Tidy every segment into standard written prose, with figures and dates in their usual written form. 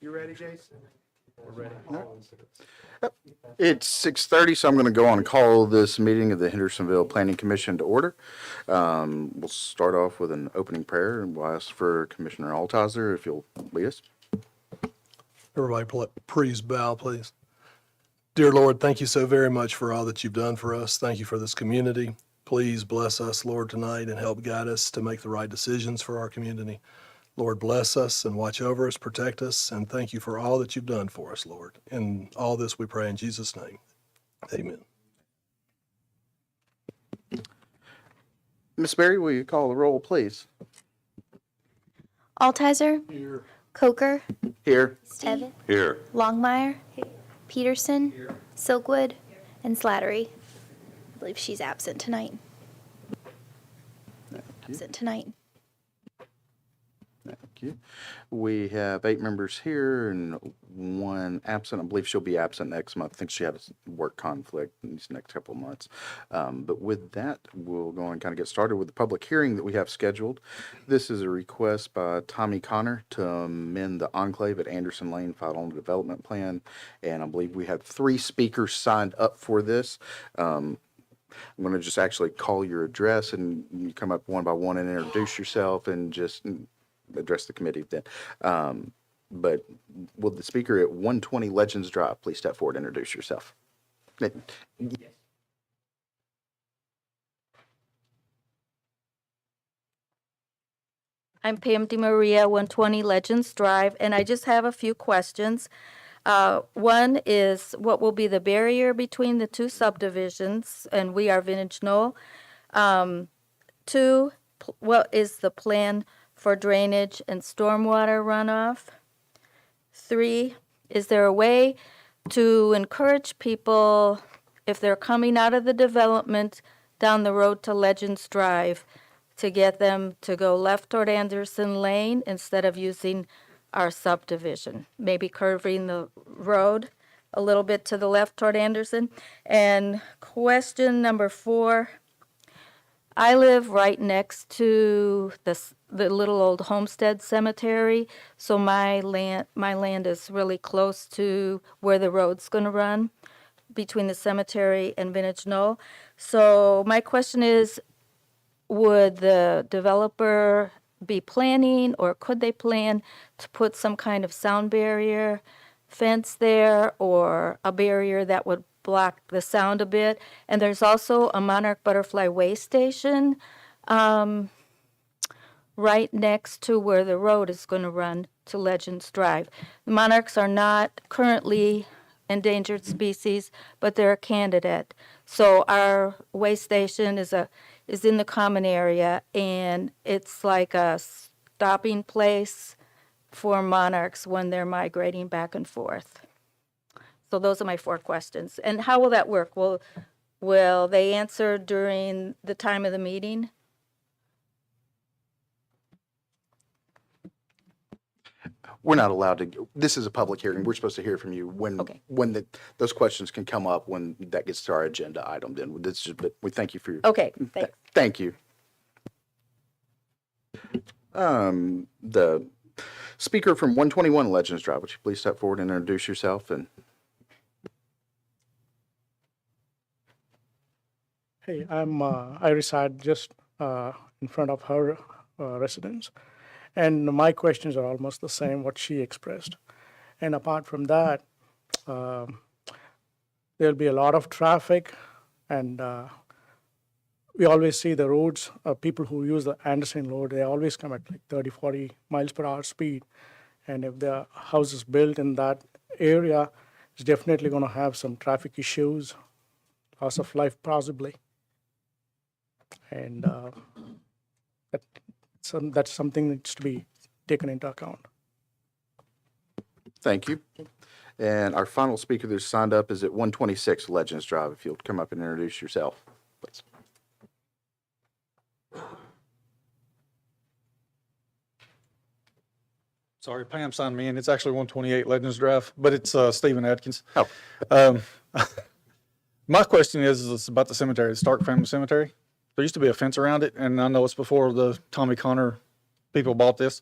You ready, Jason? We're ready. It's 6:30, so I'm going to go on and call this meeting of the Hendersonville Planning Commission to order. We'll start off with an opening prayer, and we'll ask for Commissioner Altizer if you'll lead us. Everybody, please bow, please. Dear Lord, thank you so very much for all that you've done for us. Thank you for this community. Please bless us, Lord, tonight and help guide us to make the right decisions for our community. Lord, bless us and watch over us, protect us, and thank you for all that you've done for us, Lord. In all this we pray in Jesus' name. Amen. Miss Berry, will you call the roll, please? Altizer, Here. Coker, Here. Tevitt, Here. Longmire, Peterson, Silkwood, and Slattery. I believe she's absent tonight. Absent tonight. Thank you. We have 8 members here and 1 absent. I believe she'll be absent next month. I think she had a work conflict in these next couple of months. But with that, we'll go and kind of get started with the public hearing that we have scheduled. This is a request by Tommy Connor to amend the enclave at Anderson Lane final development plan. And I believe we have 3 speakers signed up for this. I'm going to just actually call your address and you come up one by one and introduce yourself and just address the committee then. But will the speaker at 120 Legends Drive please step forward and introduce yourself? I'm Pam DeMaria, 120 Legends Drive, and I just have a few questions. One is, what will be the barrier between the 2 subdivisions, and we are Vintage Knoll? 2, what is the plan for drainage and stormwater runoff? 3, is there a way to encourage people, if they're coming out of the development down the road to Legends Drive, to get them to go left toward Anderson Lane instead of using our subdivision, maybe curving the road a little bit to the left toward Anderson? And question number 4, I live right next to the little old homestead cemetery, so my land is really close to where the road's going to run between the cemetery and Vintage Knoll. So my question is, would the developer be planning, or could they plan to put some kind of sound barrier fence there, or a barrier that would block the sound a bit? And there's also a monarch butterfly way station right next to where the road is going to run to Legends Drive. The monarchs are not currently endangered species, but they're a candidate. So our way station is in the common area, and it's like a stopping place for monarchs when they're migrating back and forth. So those are my 4 questions. And how will that work? Will they answer during the time of the meeting? We're not allowed to, this is a public hearing. We're supposed to hear from you when Okay. those questions can come up when that gets to our agenda item. Then but we thank you for your. Okay, thanks. Thank you. The speaker from 121 Legends Drive, would you please step forward and introduce yourself? And Hey, I reside just in front of her residence, and my questions are almost the same what she expressed. And apart from that, there'll be a lot of traffic, and we always see the roads, people who use the Anderson Road, they always come at like 30, 40 miles per hour speed. And if the house is built in that area, it's definitely going to have some traffic issues, loss of life possibly. And that's something that needs to be taken into account. thank you. And our final speaker that's signed up is at 126 Legends Drive. If you'll come up and introduce yourself, please. Sorry, Pam signed me in. It's actually 128 Legends Drive, but it's Stephen Atkins. Oh. My question is about the cemetery, the Stark Family Cemetery. There used to be a fence around it, and I know it's before the Tommy Connor people bought this.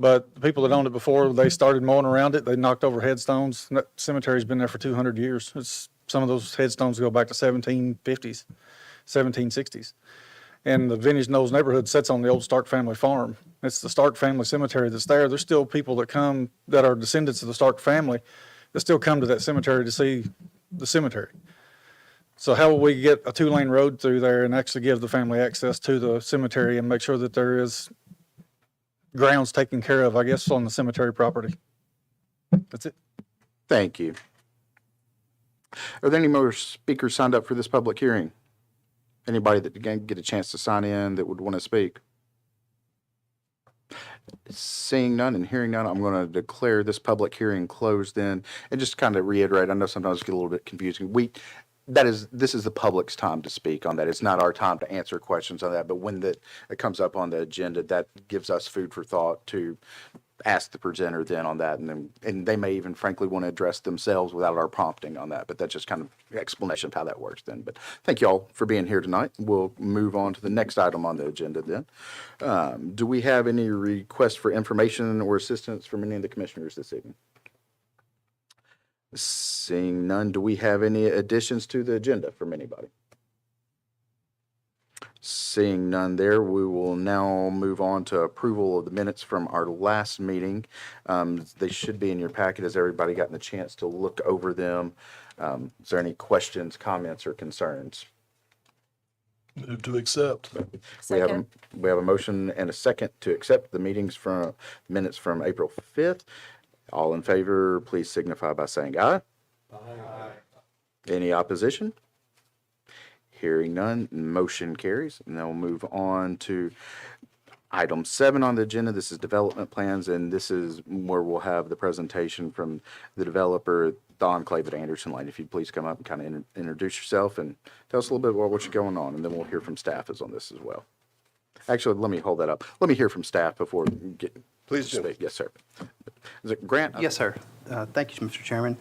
But the people that owned it before, they started mowing around it. They knocked over headstones. That cemetery's been there for 200 years. Some of those headstones go back to 1750s, 1760s. And the Vintage Knolls neighborhood sits on the old Stark family farm. It's the Stark family cemetery that's there. There's still people that come that are descendants of the Stark family that still come to that cemetery to see the cemetery. So how will we get a 2-lane road through there and actually give the family access to the cemetery and make sure that there is grounds taken care of, I guess, on the cemetery property? That's it. Thank you. Are there any more speakers signed up for this public hearing? Anybody that didn't get a chance to sign in that would want to speak? Seeing none and hearing none, I'm going to declare this public hearing closed then. And just kind of reiterate, I know sometimes it get a little bit confusing. This is the public's time to speak on that. It's not our time to answer questions on that, but when it comes up on the agenda, that gives us food for thought to ask the presenter then on that, and they may even frankly want to address themselves without our prompting on that, but that's just kind of explanation of how that works then. But thank you all for being here tonight. We'll move on to the next item on the agenda then. Do we have any requests for information or assistance from any of the commissioners this evening? Seeing none, do we have any additions to the agenda from anybody? Seeing none there, we will now move on to approval of the minutes from our last meeting. They should be in your packet. Has everybody gotten the chance to look over them? Is there any questions, comments, or concerns? Move to accept. We have a motion and a second to accept the minutes from April 5th. All in favor, please signify by saying aye. Aye. Any opposition? Hearing none, motion carries. And then we'll move on to item 7 on the agenda. This is development plans, and this is where we'll have the presentation from the developer, the Enclave at Anderson Lane. If you'd please come up and kind of introduce yourself and tell us a little bit about what's going on, and then we'll hear from staff on this as well. Actually, let me hold that up. Let me hear from staff before we get. Please do. Speak. Yes, sir. Is it Grant? Yes, sir. Thank you, Mr. Chairman.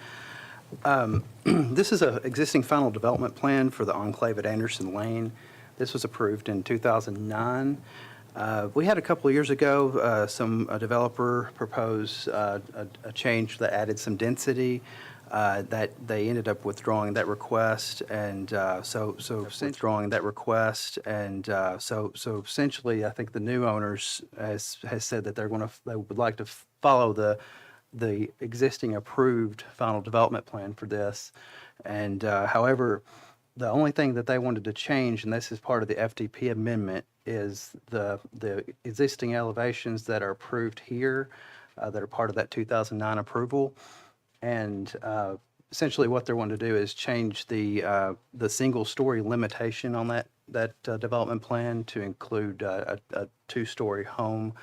This is an existing final development plan for the Enclave at Anderson Lane. This was approved in 2009. We had a couple of years ago, a developer proposed a change that added some density. That they ended up withdrawing that request, and so essentially, I think the new owners has said that they would like to follow the existing approved final development plan for this, and however, the only thing that they wanted to change, and this is part of the FDP amendment, is the existing elevations that are approved here, that are part of that 2009 approval. And essentially what they're wanting to do is change the single-story limitation on that development plan to include a 2-story home.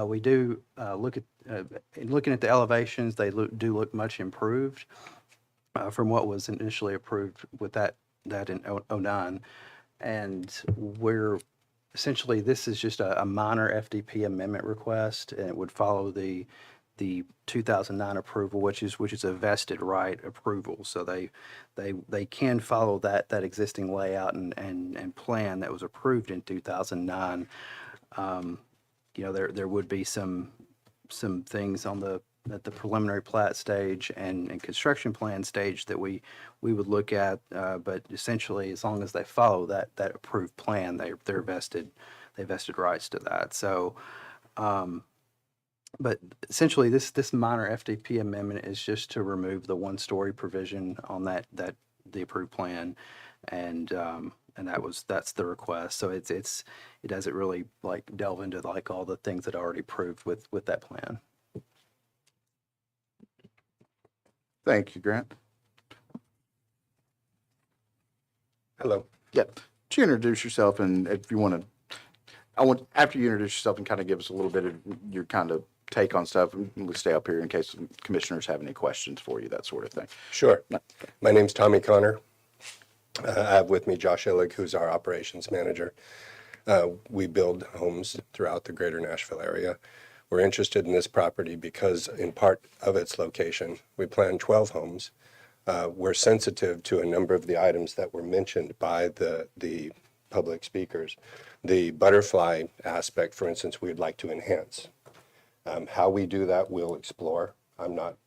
We do looking at the elevations, they do look much improved from what was initially approved with that in 2009. And essentially this is just a minor FDP amendment request, and it would follow the 2009 approval, which is a vested right approval. So they can follow that existing layout and plan that was approved in 2009. There would be some things at the preliminary plat stage and construction plan stage that we would look at, but essentially, as long as they follow that approved plan, they vested rights to that. So. But essentially, this minor FDP amendment is just to remove the 1-story provision on the approved plan, and that's the request. So it doesn't really delve into all the things that are already approved with that plan. Thank you, Grant. Hello. Yeah. Would you introduce yourself, and if you want to, after you introduce yourself and kind of give us a little bit of your kind of take on stuff, we'll stay up here in case commissioners have any questions for you, that sort of thing. Sure. My name's Tommy Connor. I have with me Josh Illig, who's our operations manager. We build homes throughout the greater Nashville area. We're interested in this property because, in part of its location, we plan 12 homes. We're sensitive to a number of the items that were mentioned by the public speakers. The butterfly aspect, for instance, we'd like to enhance. How we do that, we'll explore. I'm not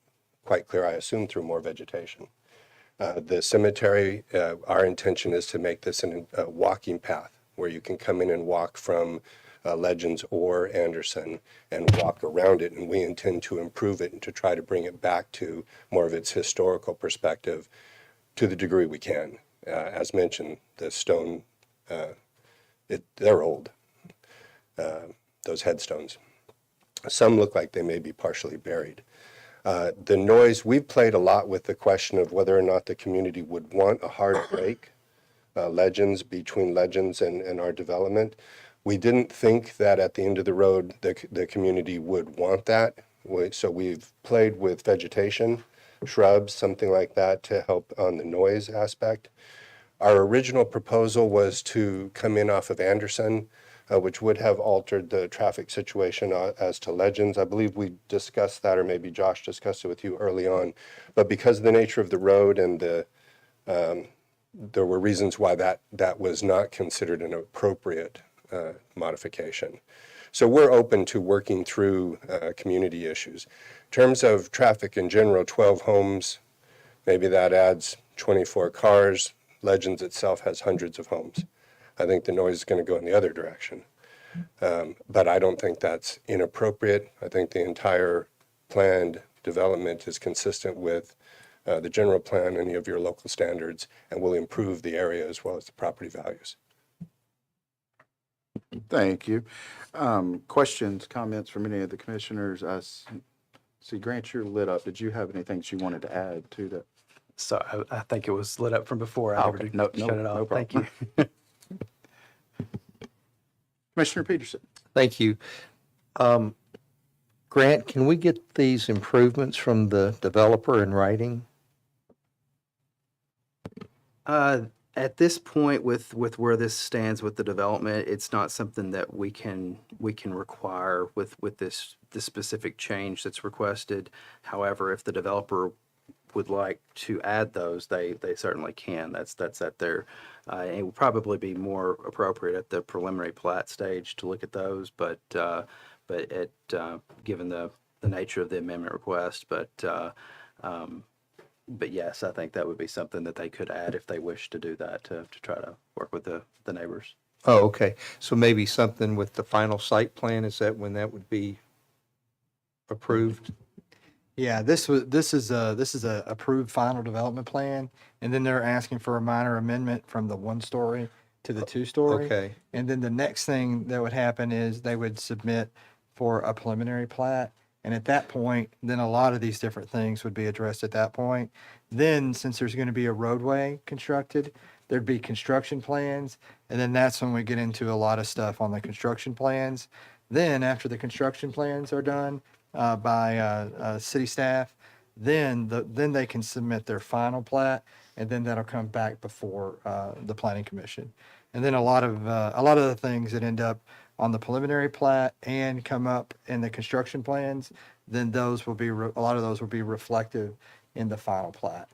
quite clear. I assume through more vegetation. The cemetery, our intention is to make this a walking path where you can come in and walk from Legends or Anderson and walk around it, and we intend to improve it and to try to bring it back to more of its historical perspective to the degree we can. As mentioned, the stone, they're old, those headstones. Some look like they may be partially buried. The noise, we've played a lot with the question of whether or not the community would want a hard break, Legends, between Legends and our development. We didn't think that at the end of the road, the community would want that. So we've played with vegetation, shrubs, something like that to help on the noise aspect. Our original proposal was to come in off of Anderson, which would have altered the traffic situation as to Legends. I believe we discussed that, or maybe Josh discussed it with you early on. But because of the nature of the road and there were reasons why that was not considered an appropriate modification. So we're open to working through community issues. In terms of traffic in general, 12 homes, maybe that adds 24 cars. Legends itself has hundreds of homes. I think the noise is going to go in the other direction. But I don't think that's inappropriate. I think the entire planned development is consistent with the general plan, any of your local standards, and will improve the area as well as the property values. Thank you. Questions, comments from any of the commissioners? See, Grant, you're lit up. Did you have anything that you wanted to add to that? So I think it was lit up from before. I never Okay. did No shut it off. Thank problem. you. Commissioner Peterson? Thank you. Grant, can we get these improvements from the developer in writing? At this point, with where this stands with the development, it's not something that we can require with this specific change that's requested. However, if the developer would like to add those, they certainly can. That's at their. It would probably be more appropriate at the preliminary plat stage to look at those, but given the nature of the amendment request, but yes, I think that would be something that they could add if they wish to do that to try to work with the neighbors. Oh, okay. So maybe something with the final site plan, is that when that would be approved? Yeah, this is a approved final development plan, and then they're asking for a minor amendment from the 1-story to the 2-story. Okay. And then the next thing that would happen is they would submit for a preliminary plat. And at that point, then a lot of these different things would be addressed at that point. Then, since there's going to be a roadway constructed, there'd be construction plans. And then that's when we get into a lot of stuff on the construction plans. Then, after the construction plans are done by city staff, then they can submit their final plat, and then that'll come back before the planning commission. And then a lot of the things that end up on the preliminary plat and come up in the construction plans, then those will be, a lot of those will be reflective in the final plat.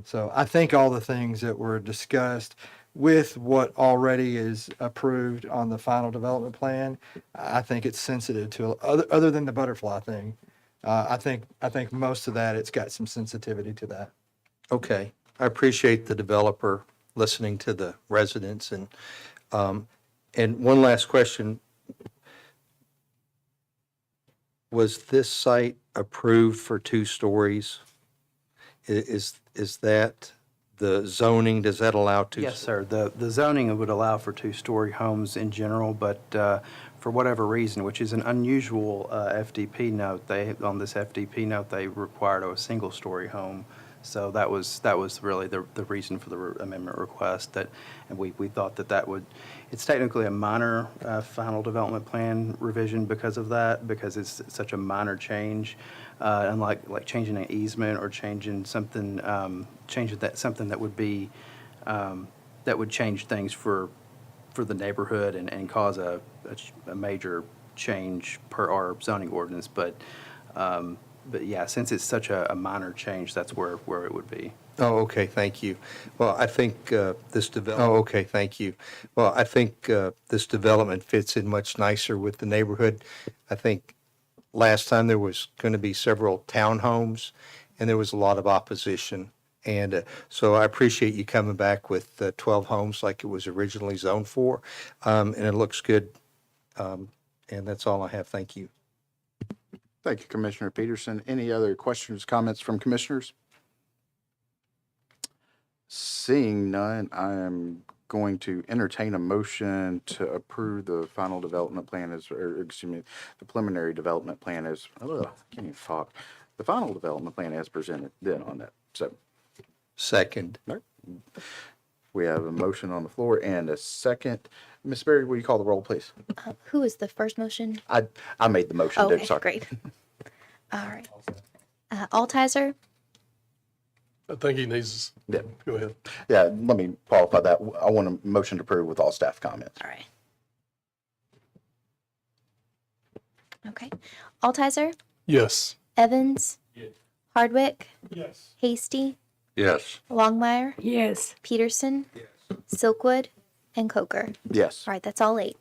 So I think all the things that were discussed with what already is approved on the final development plan, I think it's sensitive to, other than the butterfly thing. I think most of that, it's got some sensitivity to that. Okay. I appreciate the developer listening to the residents. And one last question. Was this site approved for 2 stories? Is that the zoning? Does that allow 2? Yes, sir. The zoning would allow for 2-story homes in general, but for whatever reason, which is an unusual FDP note, on this FDP note, they required a single-story home. So that was really the reason for the amendment request, and we thought that would, it's technically a minor final development plan revision because of that, because it's such a minor change, unlike like changing an easement or changing something, something that would be, that would change things for the neighborhood and cause a major change per our zoning ordinance, but yeah, since it's such a minor change, that's where it would be. Oh, okay, thank you. Well, I think this development fits in much nicer with the neighborhood. I think last time there was going to be several townhomes, and there was a lot of opposition. And so I appreciate you coming back with 12 homes like it was originally zoned for, and it looks good. And that's all I have. Thank you. Thank you, Commissioner Peterson. Any other questions, comments from commissioners? Seeing none, I am going to entertain a motion to approve the final development plan or excuse me, the preliminary development plan I can't even talk. The final development plan as presented then on that. So Second. we have a motion on the floor and a second. Ms. Berry, will you call the roll, please? Who was the first motion? I made the motion. Okay, sorry. great. All right. Altizer, I think he needs, Yeah. go ahead. Yeah, let me qualify that. I want a motion to approve with all staff comments. all right. Okay. Altizer, Yes. Evans, Hardwick, Yes. Hasty, Yes. Longmire, Yes. Peterson, Silkwood, and Coker. Yes. All right, that's all 8.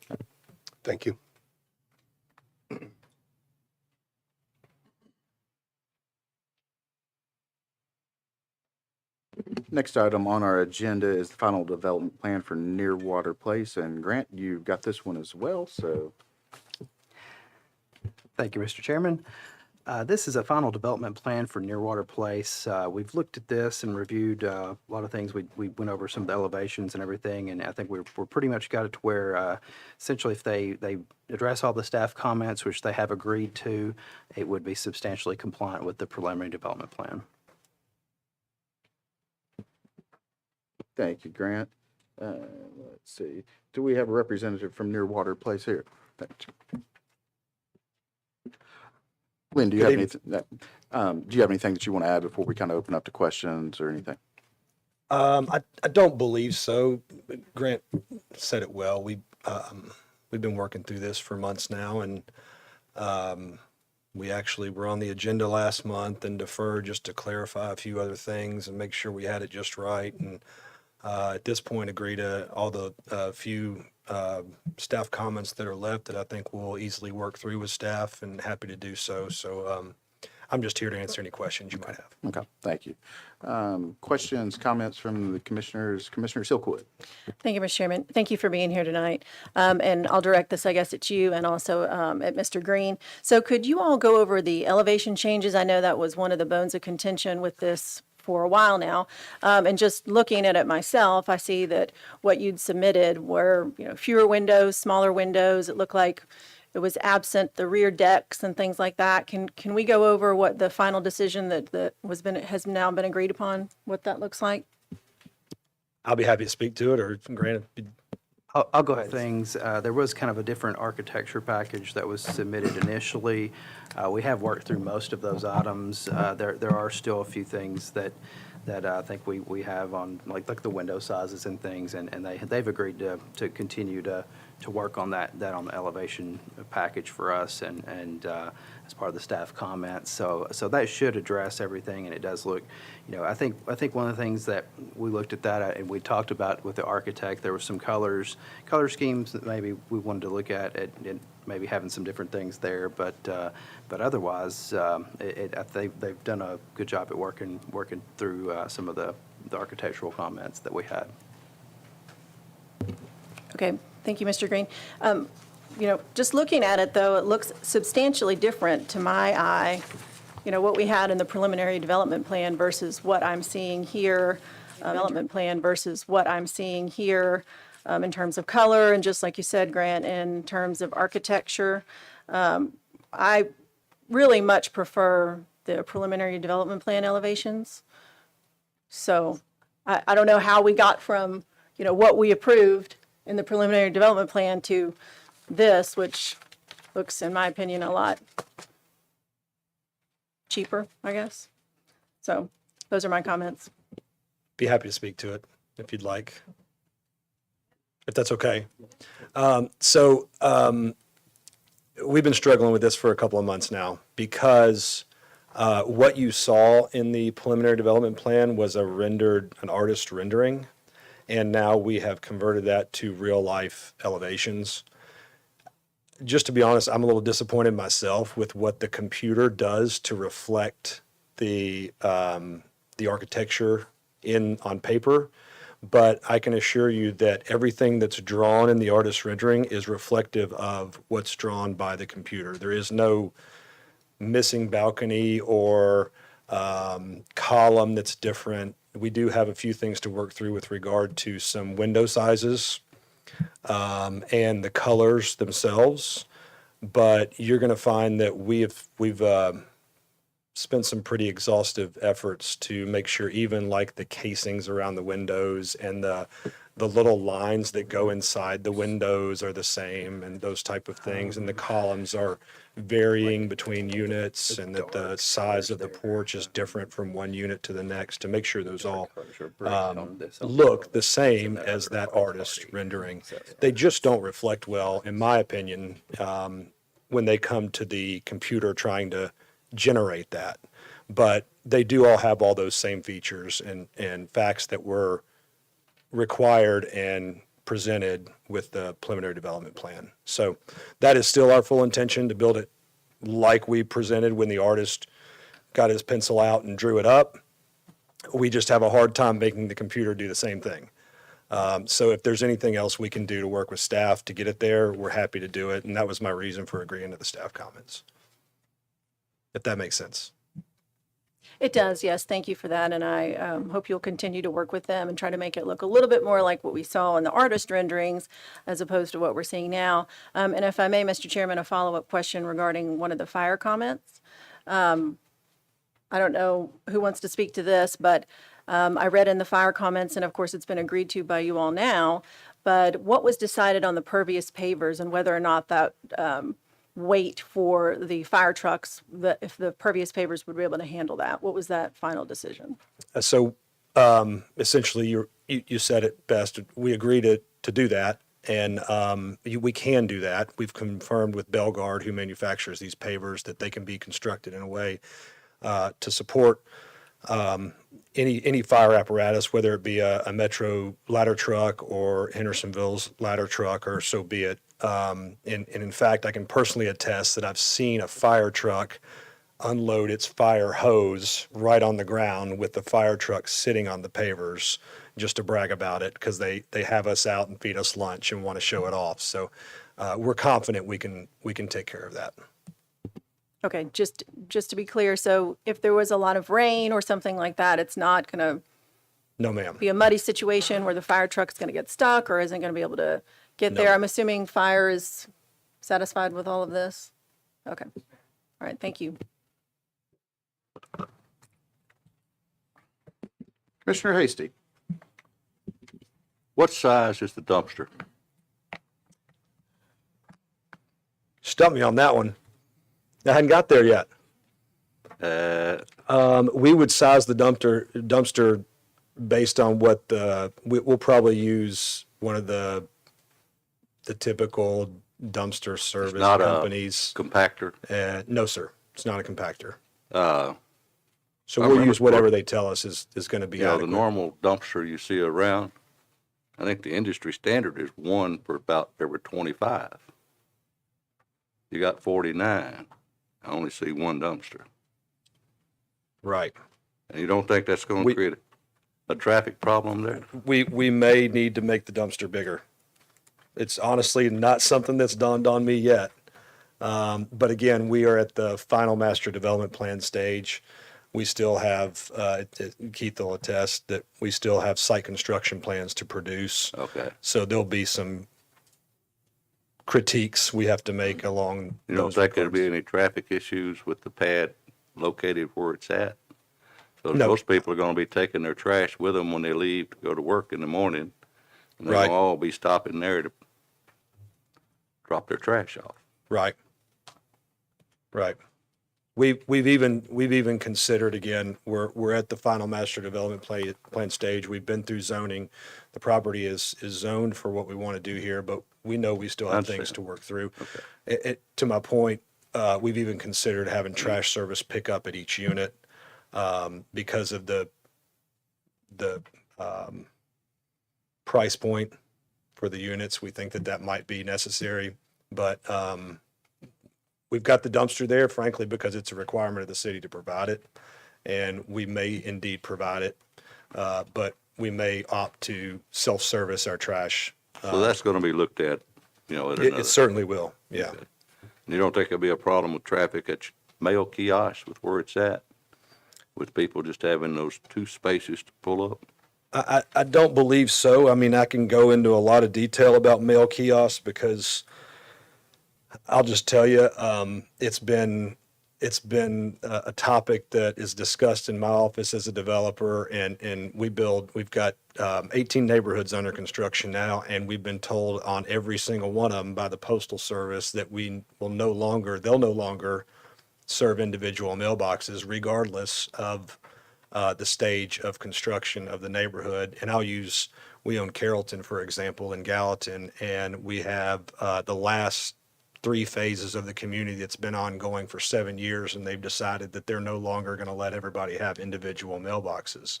Thank you. Next item on our agenda is the final development plan for Nearwater Place. And Grant, you've got this one as well, so. Thank you, Mr. Chairman. This is a final development plan for Nearwater Place. We've looked at this and reviewed a lot of things. We went over some of the elevations and everything, and I think we're pretty much got it to where essentially if they address all the staff comments, which they have agreed to, it would be substantially compliant with the preliminary development plan. Thank you, Grant. Let's see. Do we have a representative from Nearwater Place here? Thank you. Lynn, do you have anything, that you want to add before we kind of open up to questions or anything? I don't believe so. Grant said it well. We've been working through this for months now, and we actually were on the agenda last month and deferred just to clarify a few other things and make sure we had it just right. And at this point, agree to all the few staff comments that are left that I think we'll easily work through with staff, and happy to do so. So I'm just here to answer any questions you might have. Okay, thank you. Questions, comments from the commissioners? Commissioner Silkwood. Thank you, Mr. Chairman. Thank you for being here tonight. And I'll direct this, I guess, at you and also at Mr. Green. So could you all go over the elevation changes? I know that was one of the bones of contention with this for a while now. And just looking at it myself, I see that what you'd submitted were, fewer windows, smaller windows. It looked like it was absent the rear decks and things like that. Can we go over what the final decision that has now been agreed upon, what that looks like? I'll be happy to speak to it, or Grant. I'll go ahead. Things, there was kind of a different architecture package that was submitted initially. We have worked through most of those items. There are still a few things that I think we have on, like the window sizes and things, and they've agreed to continue to work on that on the elevation package for us and as part of the staff comments. So that should address everything, and it does look, I think one of the things that we looked at that and we talked about with the architect, there were some color schemes that maybe we wanted to look at and maybe having some different things there, but otherwise, I think they've done a good job at working through some of the architectural comments that we had. Okay, thank you, Mr. Green. Just looking at it, though, it looks substantially different to my eye, what we had in the preliminary development plan versus what I'm seeing here, development plan versus what I'm seeing here in terms of color, and just like you said, Grant, in terms of architecture. I really much prefer the preliminary development plan elevations. So I don't know how we got from, what we approved in the preliminary development plan to this, which looks, in my opinion, a lot cheaper, I guess. So those are my comments. Be happy to speak to it if you'd like, if that's okay. We've been struggling with this for a couple of months now because what you saw in the preliminary development plan was an artist rendering, and now we have converted that to real life elevations. just to be honest, I'm a little disappointed myself with what the computer does to reflect the architecture on paper. But I can assure you that everything that's drawn in the artist's rendering is reflective of what's drawn by the computer. There is no missing balcony or column that's different. We do have a few things to work through with regard to some window sizes and the colors themselves. But you're going to find that we've spent some pretty exhaustive efforts to make sure even like the casings around the windows and the little lines that go inside the windows are the same and those type of things. And the columns are varying between units and that the size of the porch is different from one unit to the next to make sure those all look the same as that artist rendering. They just don't reflect well, in my opinion, when they come to the computer trying to generate that. But they do all have all those same features and facts that were required and presented with the preliminary development plan. So that is still our full intention, to build it like we presented when the artist got his pencil out and drew it up. We just have a hard time making the computer do the same thing. So if there's anything else we can do to work with staff to get it there, we're happy to do it. And that was my reason for agreeing to the staff comments. If that makes sense. It does, yes. Thank you for that. And I hope you'll continue to work with them and try to make it look a little bit more like what we saw in the artist renderings as opposed to what we're seeing now. And if I may, Mr. Chairman, a follow-up question regarding one of the fire comments. I don't know who wants to speak to this, but I read in the fire comments, and of course it's been agreed to by you all now, but what was decided on the pervious pavers and whether or not that weight for the fire trucks, if the pervious pavers would be able to handle that? What was that final decision? So essentially, you said it best. We agree to do that, and we can do that. We've confirmed with Belgard, who manufactures these pavers, that they can be constructed in a way to support any fire apparatus, whether it be a Metro ladder truck or Hendersonville's ladder truck, or so be it. And in fact, I can personally attest that I've seen a fire truck unload its fire hose right on the ground with the fire truck sitting on the pavers, just to brag about it, because they have us out and feed us lunch and want to show it off. So we're confident we can take care of that. Okay, just to be clear, so if there was a lot of rain or something like that, it's not going to No, ma'am. be a muddy situation where the fire truck's going to get stuck or isn't going to be able to get No. there? I'm assuming fire is satisfied with all of this? Okay. All right, thank you. Commissioner Hasty. What size is the dumpster? Stump me on that one. I hadn't got there yet. We would size the dumpster based on what we'll probably use one of the typical dumpster service It's not companies. a compactor? No, sir. It's not a compactor. Uh, So I we'll remember use whatever they tell us is going to be You know, the adequate. normal dumpster you see around, I think the industry standard is one for about every 25. You got 49. I only see one dumpster. Right. And you don't think that's going We- to create a traffic problem there? We may need to make the dumpster bigger. It's honestly not something that's dawned on me yet. But again, we are at the final master development plan stage. We still have, Keith will attest, that we still have site construction plans to produce. Okay. So there'll be some critiques we have to make along You don't those think there'll be reports. any traffic issues with the pad located where it's at? So No. most people are going to be taking their trash with them when they leave to go to work in the morning. And they'll Right. all be stopping there to drop their trash off. Right. Right. We've even considered, again, we're at the final master development plan stage. We've been through zoning. The property is zoned for what we want to do here, but we know we still have things Understand. to work through. To my point, we've even considered having trash service pick up at each unit because of the price point for the units. We think that might be necessary. But we've got the dumpster there, frankly, because it's a requirement of the city to provide it. And we may indeed provide it, but we may opt to self-service our trash. So that's gonna be looked at, at It another. certainly will, yeah. You don't think there'll be a problem with traffic at mail kiosks with where it's at? With people just having those two spaces to pull up? I don't believe so. I mean, I can go into a lot of detail about mail kiosks because I'll just tell you, it's been a topic that is discussed in my office as a developer, and we've got 18 neighborhoods under construction now, and we've been told on every single one of them by the Postal Service that they'll no longer serve individual mailboxes regardless of the stage of construction of the neighborhood. And we own Carrollton, for example, in Gallatin, and we have the last 3 phases of the community that's been ongoing for 7 years, and they've decided that they're no longer going to let everybody have individual mailboxes.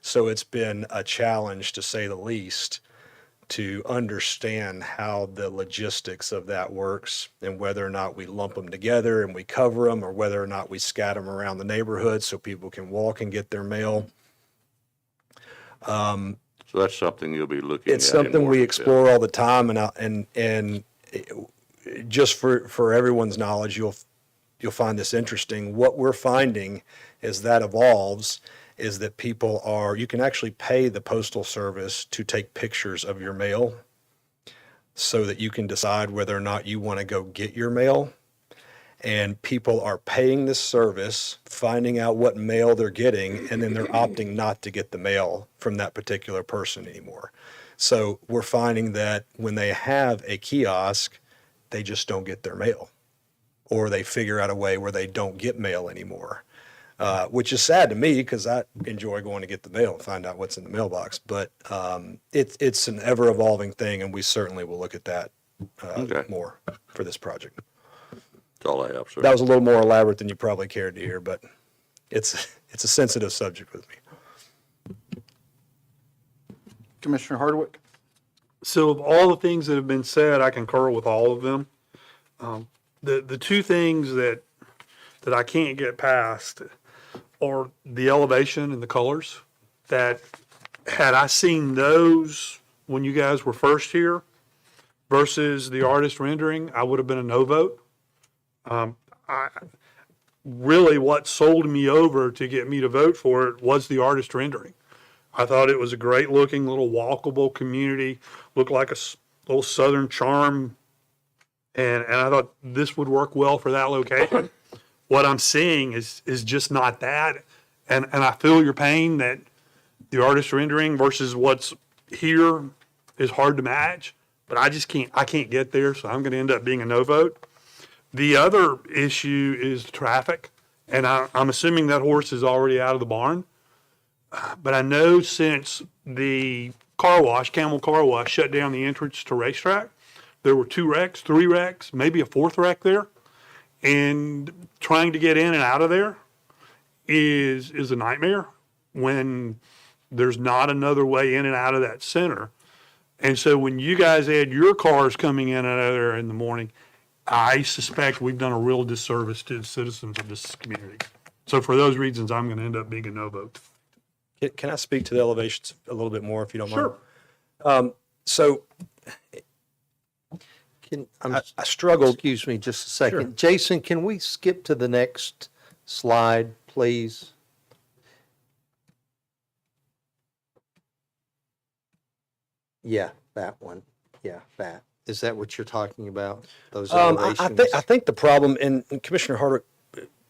So it's been a challenge, to say the least, to understand how the logistics of that works and whether or not we lump them together and we cover them, or whether or not we scatter them around the neighborhood so people can walk and get their mail. So that's something you'll be looking at. It's in something more we detail. explore all the time, and just for everyone's knowledge, you'll find this interesting. What we're finding as that evolves is that you can actually pay the Postal Service to take pictures of your mail so that you can decide whether or not you want to go get your mail. And people are paying this service, finding out what mail they're getting, and then they're opting not to get the mail from that particular person anymore. So we're finding that when they have a kiosk, they just don't get their mail, or they figure out a way where they don't get mail anymore, which is sad to me because I enjoy going to get the mail and find out what's in the mailbox. But it's an ever-evolving thing, and we certainly will look at that Okay. more for this project. That's all I have, sir. That was a little more elaborate than you probably cared to hear, but it's a sensitive subject with me. Commissioner Hardwick? So of all the things that have been said, I concur with all of them. The two things that I can't get past are the elevation and the colors. That had I seen those when you guys were first here versus the artist rendering, I would have been a no vote. Really what sold me over to get me to vote for it was the artist rendering. I thought it was a great looking little walkable community, looked like a little southern charm. And I thought this would work well for that location. What I'm seeing is just not that. And I feel your pain that the artist rendering versus what's here is hard to match, but I can't get there. So I'm going to end up being a no vote. The other issue is traffic. And I'm assuming that horse is already out of the barn. But I know since the Camel Car Wash shut down the entrance to Racetrack, there were 2 wrecks, 3 wrecks, maybe a 4th wreck there. And trying to get in and out of there is a nightmare when there's not another way in and out of that center. And so when you guys had your cars coming in and out of there in the morning, I suspect we've done a real disservice to the citizens of this community. So for those reasons, I'm going to end up being a no vote. Can I speak to the elevations a little bit more, if you don't mind? Sure. So I struggled. Excuse me just a second. Jason, can we skip to the next slide, please? Yeah, that one. Yeah, that. Is that what you're talking about? Those elevations? I think the problem, and Commissioner Hardwick,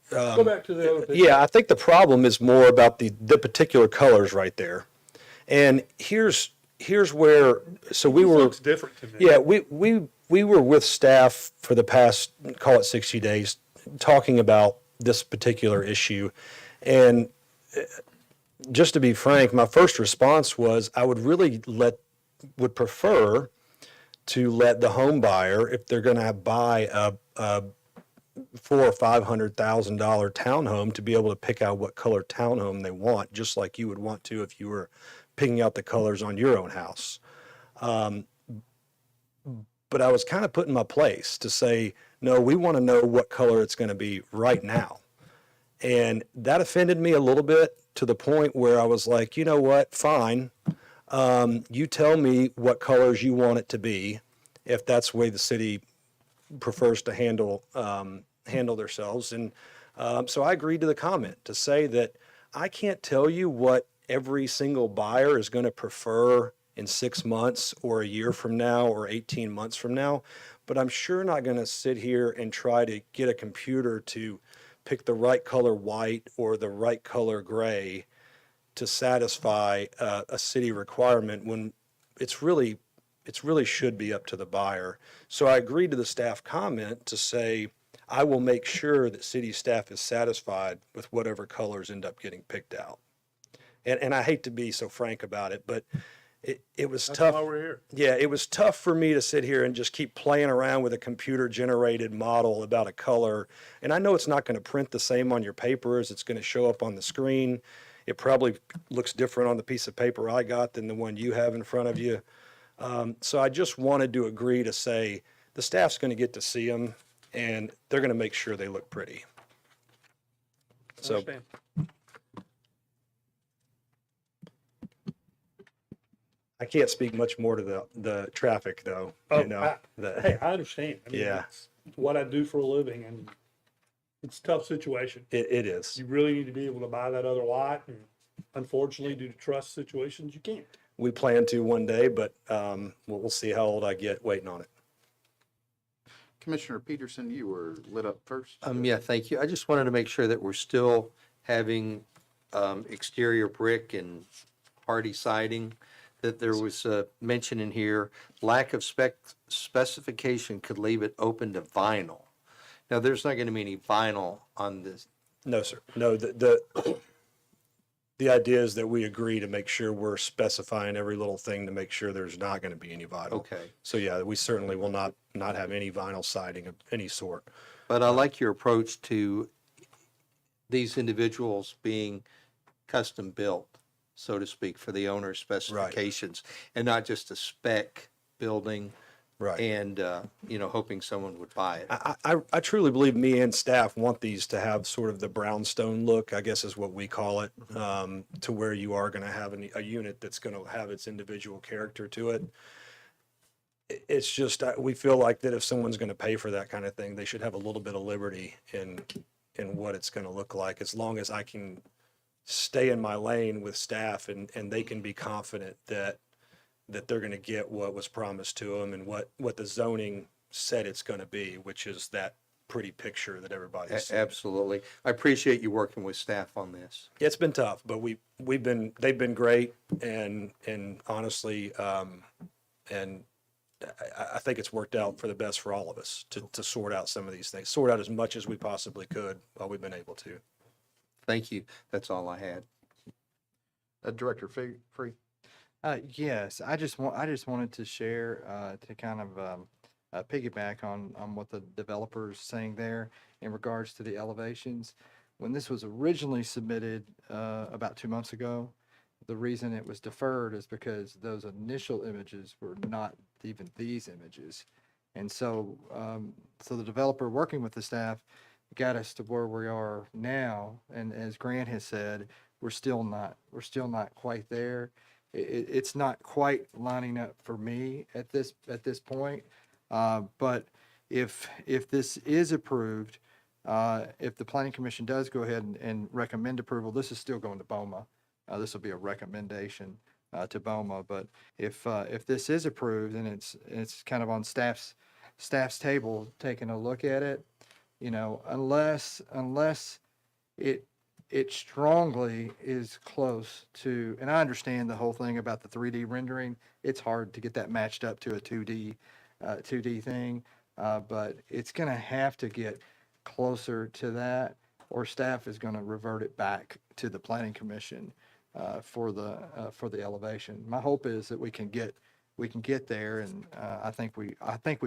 Go back to the other picture. yeah, I think the problem is more about the particular colors right there. And here's where, so we were. Looks different to me. Yeah, we were with staff for the past, call it 60 days, talking about this particular issue. And just to be frank, my first response was I would would prefer to let the home buyer, if they're going to buy a $400,000 or $500,000 townhome, to be able to pick out what color townhome they want, just like you would want to if you were picking out the colors on your own house. but I was kind of put in my place to say, no, we want to know what color it's going to be right now. And that offended me a little bit to the point where I was like, you know what, fine. You tell me what colors you want it to be, if that's the way the city prefers to handle themselves. And so I agreed to the comment to say that I can't tell you what every single buyer is going to prefer in 6 months or a year from now or 18 months from now, but I'm sure not going to sit here and try to get a computer to pick the right color white or the right color gray to satisfy a city requirement when it's really should be up to the buyer. So I agreed to the staff comment to say, I will make sure that city staff is satisfied with whatever colors end up getting picked out. And I hate to be so frank about it, but it was That's tough. why we're here. Yeah, it was tough for me to sit here and just keep playing around with a computer-generated model about a color. And I know it's not going to print the same on your paper as it's going to show up on the screen. It probably looks different on the piece of paper I got than the one you have in front of you. So I just wanted to agree to say the staff's going to get to see them, and they're going to make sure they look pretty. So. Understand. I can't speak much more to the traffic though. Oh, You know, hey, I understand. I mean, Yeah. it's what I do for a living, and it's a tough situation. it is. You really need to be able to buy that other lot, and unfortunately, due to trust situations, you can't. We plan to one day, but we'll see how old I get waiting on it. Commissioner Peterson, you were lit up first. Yeah, thank you. I just wanted to make sure that we're still having exterior brick and hardy siding, that there was a mention in here, lack of specification could leave it open to vinyl. Now, there's not going to be any vinyl on this. No, sir. No, the idea is that we agree to make sure we're specifying every little thing to make sure there's not going to be any vinyl. Okay. So yeah, we certainly will not have any vinyl siding of any sort. But I like your approach to these individuals being custom built, so to speak, for the owner's specifications, and not just a spec building. Right. And, hoping someone would buy it. I truly believe me and staff want these to have sort of the brownstone look, I guess is what we call it, to where you are going to have a unit that's going to have its individual character to it. It's just, we feel like that if someone's going to pay for that kind of thing, they should have a little bit of liberty in what it's going to look like, as long as I can stay in my lane with staff and they can be confident that they're going to get what was promised to them and what the zoning said it's going to be, which is that pretty picture that everybody's seen. Absolutely. I appreciate you working with staff on this. It's been tough, but they've been great, and honestly, and I think it's worked out for the best for all of us to sort out some of these things, sort out as much as we possibly could while we've been able to. Thank you. That's all I had. Director Free. Yes, I just wanted to share, to kind of piggyback on what the developer's saying there in regards to the elevations. When this was originally submitted about 2 months ago, the reason it was deferred is because those initial images were not even these images. And so, so the developer working with the staff got us to where we are now. And as Grant has said, we're still not quite there. It's not quite lining up for me at this point. But if this is approved, if the planning commission does go ahead and recommend approval, this is still going to BOMA. This will be a recommendation to BOMA. But if this is approved and it's kind of on staff's table taking a look at it, unless it strongly is close to, and I understand the whole thing about the 3D rendering. It's hard to get that matched up to a 2D thing, but it's going to have to get closer to that, or staff is going to revert it back to the planning commission for the elevation. My hope is that we can get there, and I think we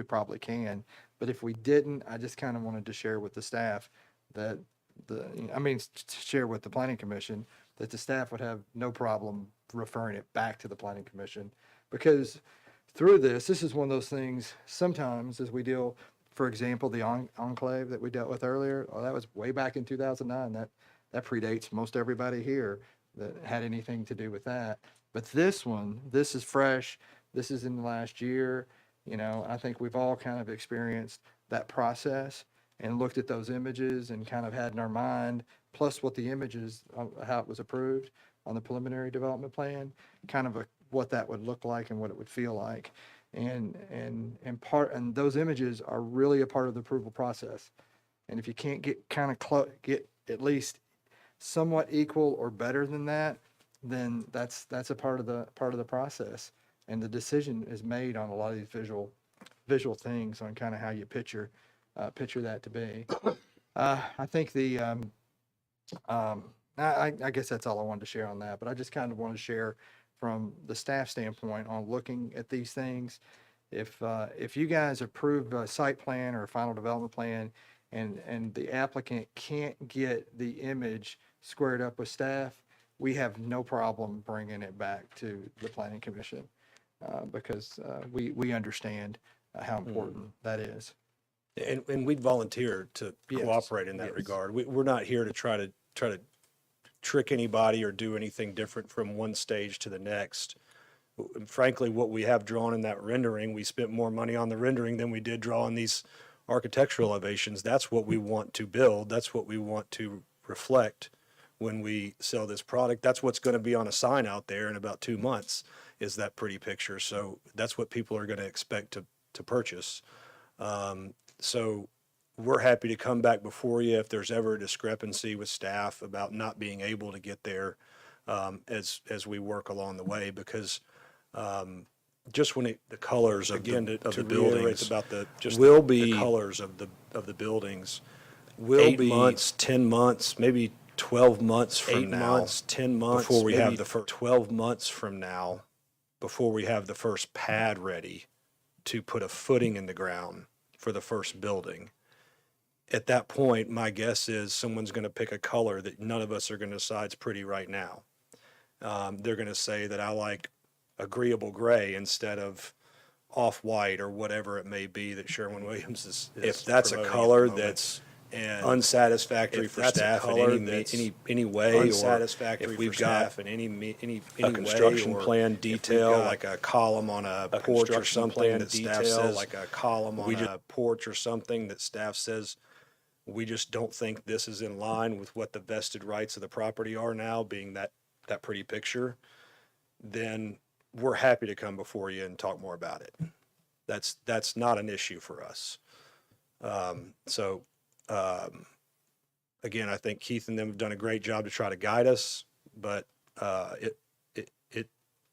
probably can. But if we didn't, I just kind of wanted to share with the staff that share with the planning commission that the staff would have no problem referring it back to the planning commission, because through this is one of those things sometimes as we deal, for example, the enclave that we dealt with earlier, that was way back in 2009. That predates most everybody here that had anything to do with that. But this one, this is fresh. This is in the last year. I think we've all kind of experienced that process and looked at those images and kind of had in our mind, plus what the images, how it was approved on the preliminary development plan, kind of what that would look like and what it would feel like. And those images are really a part of the approval process. And if you can't get get at least somewhat equal or better than that, then that's a part of the process. And the decision is made on a lot of these visual things on kind of how you picture that to be. I think I guess that's all I wanted to share on that, but I just kind of want to share from the staff standpoint on looking at these things. If you guys approve a site plan or a final development plan and the applicant can't get the image squared up with staff, we have no problem bringing it back to the planning commission because we understand how important that is. And we'd volunteer to Yes. cooperate in that Yes. regard. We're not here to try to trick anybody or do anything different from one stage to the next. Frankly, what we have drawn in that rendering, we spent more money on the rendering than we did draw on these architectural elevations. That's what we want to build. That's what we want to reflect when we sell this product. That's what's going to be on a sign out there in about 2 months, is that pretty picture. So that's what people are going to expect to purchase. So we're happy to come back before you if there's ever a discrepancy with staff about not being able to get there as we work along the way, because just when the colors of the buildings about the colors of the buildings will 8 be months, 10 months, maybe 12 months from 8 now, months, 10 months, before we have maybe the first 12 months from now, before we have the first pad ready to put a footing in the ground for the first building. At that point, my guess is someone's going to pick a color that none of us are going to decide is pretty right now. They're going to say that I like agreeable gray instead of off-white or whatever it may be that Sherwin-Williams is if that's a color that's unsatisfactory for staff in any way, unsatisfactory if we've got in any a construction plan detail like a column on a porch or something that staff says like a column on a porch or something that staff says we just don't think this is in line with what the vested rights of the property are now, being that pretty picture, then we're happy to come before you and talk more about it. That's not an issue for us. Again, I think Keith and them have done a great job to try to guide us, but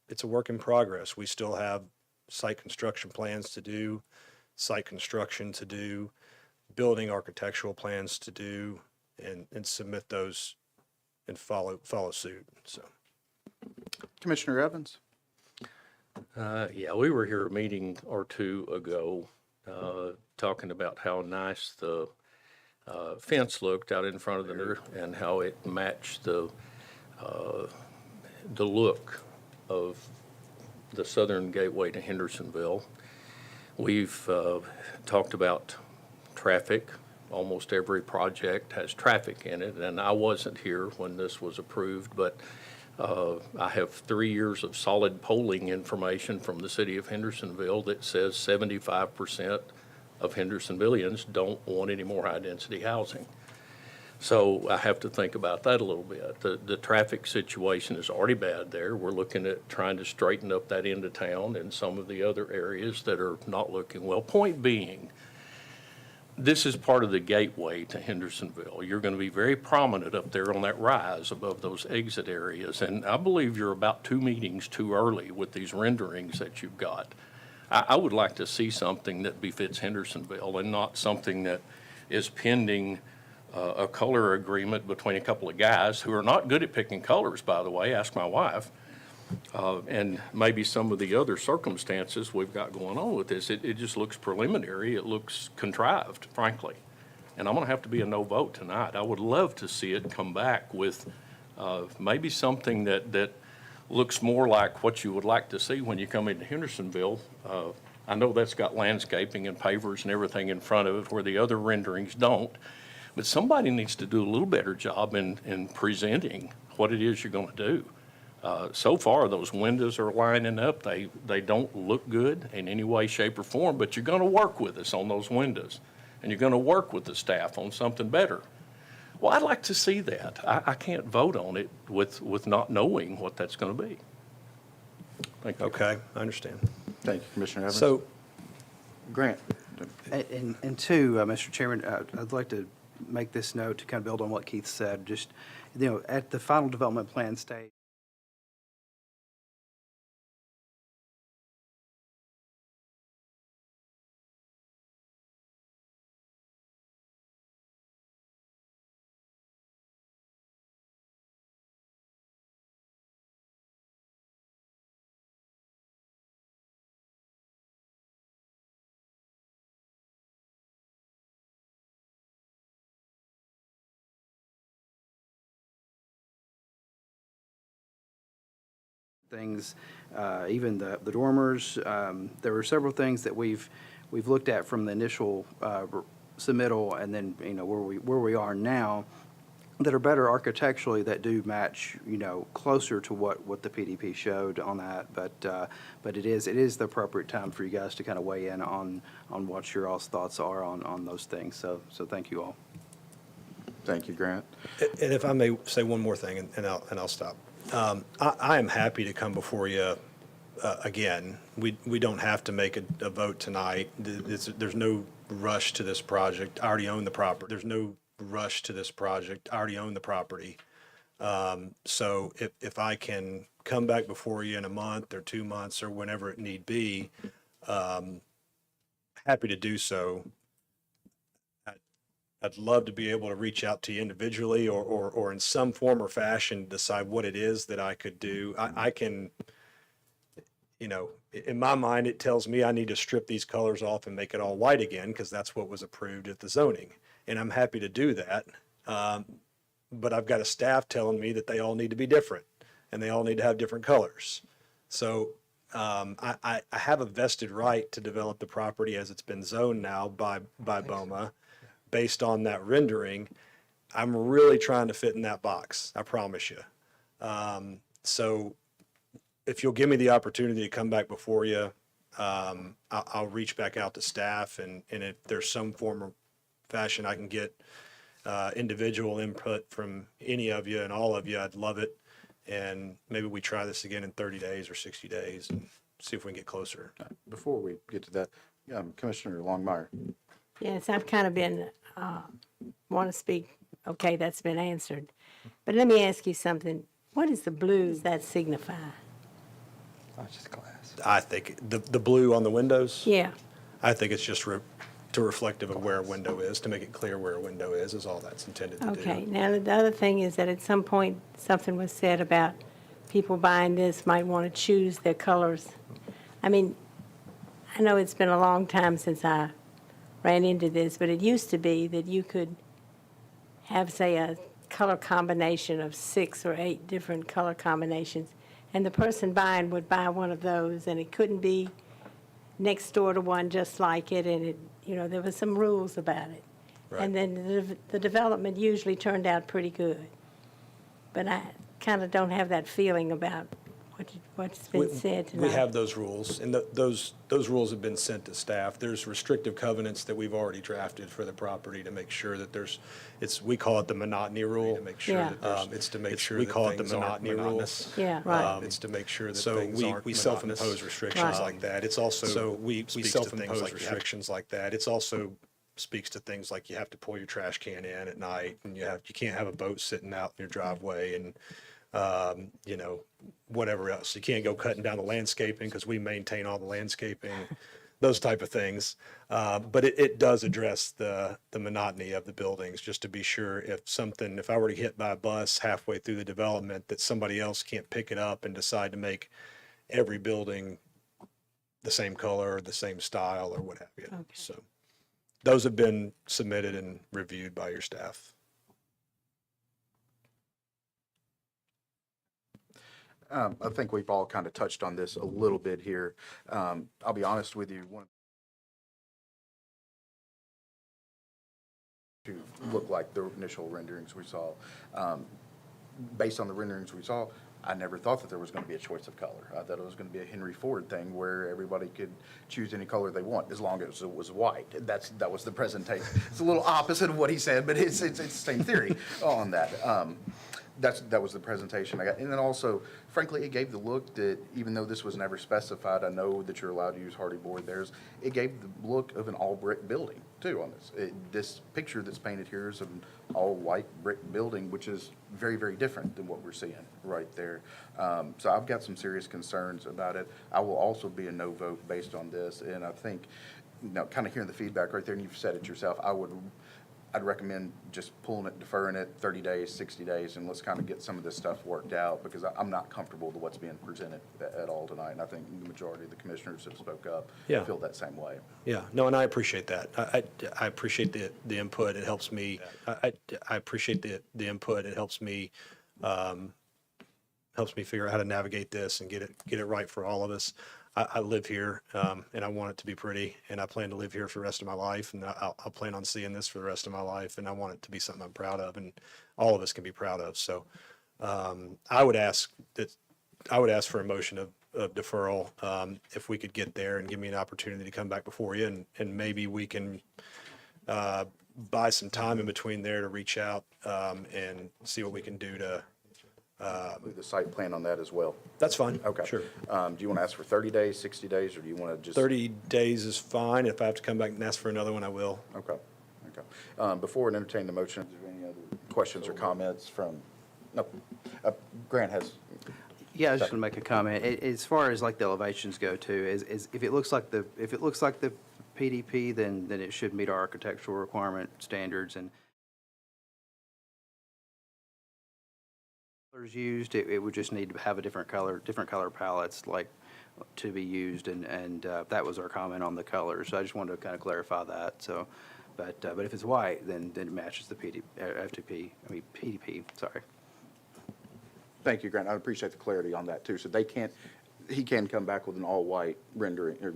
it's a work in progress. We still have site construction plans to do, site construction to do, building architectural plans to do, and submit those and follow suit. So, Commissioner Evans? Yeah, we were here a meeting or two ago talking about how nice the fence looked out in front of the and how it matched the look of the southern gateway to Hendersonville. We've talked about traffic. Almost every project has traffic in it, and I wasn't here when this was approved, but I have 3 years of solid polling information from the city of Hendersonville that says 75% of Hendersonvillians don't want any more high-density housing. So I have to think about that a little bit. The traffic situation is already bad there. We're looking at trying to straighten up that end of town and some of the other areas that are not looking well. Point being, this is part of the gateway to Hendersonville. You're going to be very prominent up there on that rise above those exit areas. And I believe you're about 2 meetings too early with these renderings that you've got. I would like to see something that befits Hendersonville and not something that is pending a color agreement between a couple of guys who are not good at picking colors, by the way. Ask my wife. And maybe some of the other circumstances we've got going on with this, it just looks preliminary. It looks contrived, frankly. And I'm going to have to be a no vote tonight. I would love to see it come back with maybe something that looks more like what you would like to see when you come into Hendersonville. I know that's got landscaping and pavers and everything in front of it where the other renderings don't. But somebody needs to do a little better job in presenting what it is you're going to do. So far, those windows are lining up. They don't look good in any way, shape, or form, but you're going to work with us on those windows, and you're going to work with the staff on something better. Well, I'd like to see that. I can't vote on it with not knowing what that's going to be. Thank you. Okay, I understand. Thank you, Commissioner Evans. So, Grant, And two, Mr. Chairman, I'd like to make this note to kind of build on what Keith said. Just, at the final development plan stage, things, even the dormers. There were several things that we've looked at from the initial submittal, and then where we are now, that are better architecturally, that do match closer to what the PDP showed on that. But it is the appropriate time for you guys to kind of weigh in on what your all's thoughts are on those things. So thank you all. thank you, Grant. and if I may say one more thing, and I'll stop. I am happy to come before you again. We don't have to make a vote tonight. There's no rush to this project. I already own the property. There's no rush to this project. I already own the property. So if I can come back before you in a month or 2 months or whenever it need be, happy to do so. I'd love to be able to reach out to you individually or in some form or fashion, decide what it is that I could do. I can, in my mind, it tells me I need to strip these colors off and make it all white again, because that's what was approved at the zoning. And I'm happy to do that. But I've got a staff telling me that they all need to be different and they all need to have different colors. So I have a vested right to develop the property as it's been zoned now by BOMA. Based on that rendering. I'm really trying to fit in that box, I promise you. So if you'll give me the opportunity to come back before you, I'll reach back out to staff, and if there's some form of fashion I can get individual input from any of you and all of you, I'd love it. And maybe we try this again in 30 days or 60 days and see if we can get closer. Before we get to that, Commissioner Longmire. Yes, I've kind of been, want to speak, okay, that's been answered. But let me ask you something. What is the blue that signify? Not just glass. I think the blue on the windows, Yeah, I think it's just reflective of where a window is, to make it clear where a window is all that's intended to do. okay. Now, the other thing is that at some point, something was said about people buying this might want to choose their colors. I mean, I know it's been a long time since I ran into this, but it used to be that you could have, say, a color combination of 6 or 8 different color combinations, and the person buying would buy one of those, and it couldn't be next door to one just like it, and it, there was some rules about it. Right. And then the development usually turned out pretty good. But I kind of don't have that feeling about what's been said tonight. We have those rules, and those rules have been sent to staff. There's restrictive covenants that we've already drafted for the property to make sure that we call it the monotony rule. To make sure Yeah. that it's to make sure we call it the monotony rule. Yeah, right. It's to make sure that things aren't. We self-impose restrictions Right. like that. It's also we self-impose restrictions like that. It's also speaks to things like you have to pull your trash can in at night, and you can't have a boat sitting out in your driveway, and whatever else. You can't go cutting down the landscaping because we maintain all the landscaping, those type of things. But it does address the monotony of the buildings, just to be sure if I were to get hit by a bus halfway through the development, that somebody else can't pick it up and decide to make every building the same color or the same style or what have you. Okay. So those have been submitted and reviewed by your staff. I think we've all kind of touched on this a little bit here. I'll be honest with you, one to look like the initial renderings we saw. Based on the renderings we saw, I never thought that there was going to be a choice of color. I thought it was going to be a Henry Ford thing where everybody could choose any color they want as long as it was white. That was the presentation. It's a little opposite of what he said, but it's the same theory on that. That was the presentation I got. And then also, frankly, it gave the look that, even though this was never specified, I know that you're allowed to use hardy board theirs, it gave the look of an all-brick building, too, on this. This picture that's painted here is an all-white brick building, which is very, very different than what we're seeing right there. So I've got some serious concerns about it. I will also be a no vote based on this, and I think, kind of hearing the feedback right there, and you've said it yourself, I'd recommend just pulling it, deferring it 30 days, 60 days, and let's kind of get some of this stuff worked out, because I'm not comfortable with what's being presented at all tonight. And I think the majority of the commissioners have spoke up, feel that same way. Yeah, no, and I appreciate that. I appreciate the input. It helps me. I appreciate the input. It helps me figure out how to navigate this and get it right for all of us. I live here, and I want it to be pretty, and I plan to live here for the rest of my life, and I'll plan on seeing this for the rest of my life, and I want it to be something I'm proud of, and all of us can be proud of. So I would ask for a motion of deferral, if we could get there and give me an opportunity to come back before you, and maybe we can buy some time in between there to reach out and see what we can do to. The site plan on that as well. That's fine. Okay. Sure. Do you want to ask for 30 days, 60 days, or do you want to just? 30 days is fine. If I have to come back and ask for another one, I will. Okay. Before I entertain the motion, is there any other questions or comments from, no, Grant has. Yeah, I was just going to make a comment. As far as like the elevations go too, is if it looks like the PDP, then it should meet our architectural requirement standards and colors used. It would just need to have a different color palettes like to be used, and that was our comment on the colors. So I just wanted to kind of clarify that. So, but if it's white, then it matches the PDP. Sorry. Thank you, Grant. I appreciate the clarity on that too. So he can come back with an all-white rendering or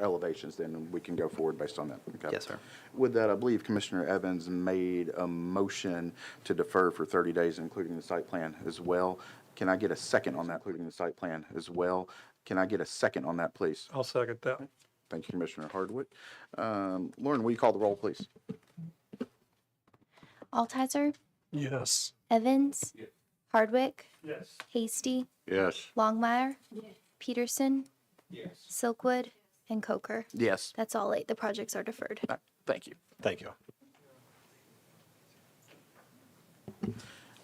elevations then, and we can go forward based on that. Okay. Yes, sir. With that, I believe Commissioner Evans made a motion to defer for 30 days, including the site plan as well. Can I get a second on that, including the site plan as well? Can I get a second on that, please? I'll second that. Thank you, Commissioner Hardwick. Lauren, will you call the roll, please? Altizer, Yes. Evans, Hardwick, Yes. Hasty, Yes. Longmire, Peterson, Silkwood, and Coker. Yes. That's all 8. The projects are deferred. Thank you. Thank you.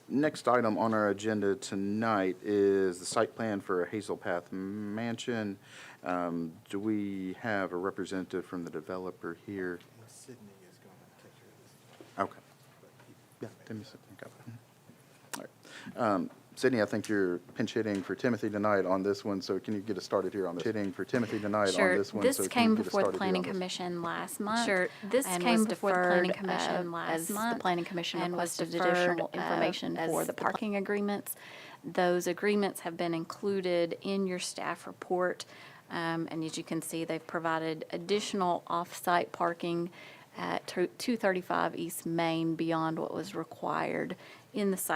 Next item on our agenda tonight is the site plan for a Hazel Path Mansion. Do we have a representative from the developer here? Sydney is going to take care of this. Okay. Yeah, Timmy, All right. Sydney, I think you're pinch hitting for Timothy tonight on this one, so can you get us started here on this? Hitting for Timothy tonight on this one. This so can came you get us before the started here Planning on this? Commission last month. Sure. This and came was before the deferred, Planning Commission as last month. the Planning Commission and was requested deferred, additional information as for the the parking agreements. Those agreements have been included in your staff report. And as you can see, they've provided additional off-site parking at 235 East Main beyond what was required in the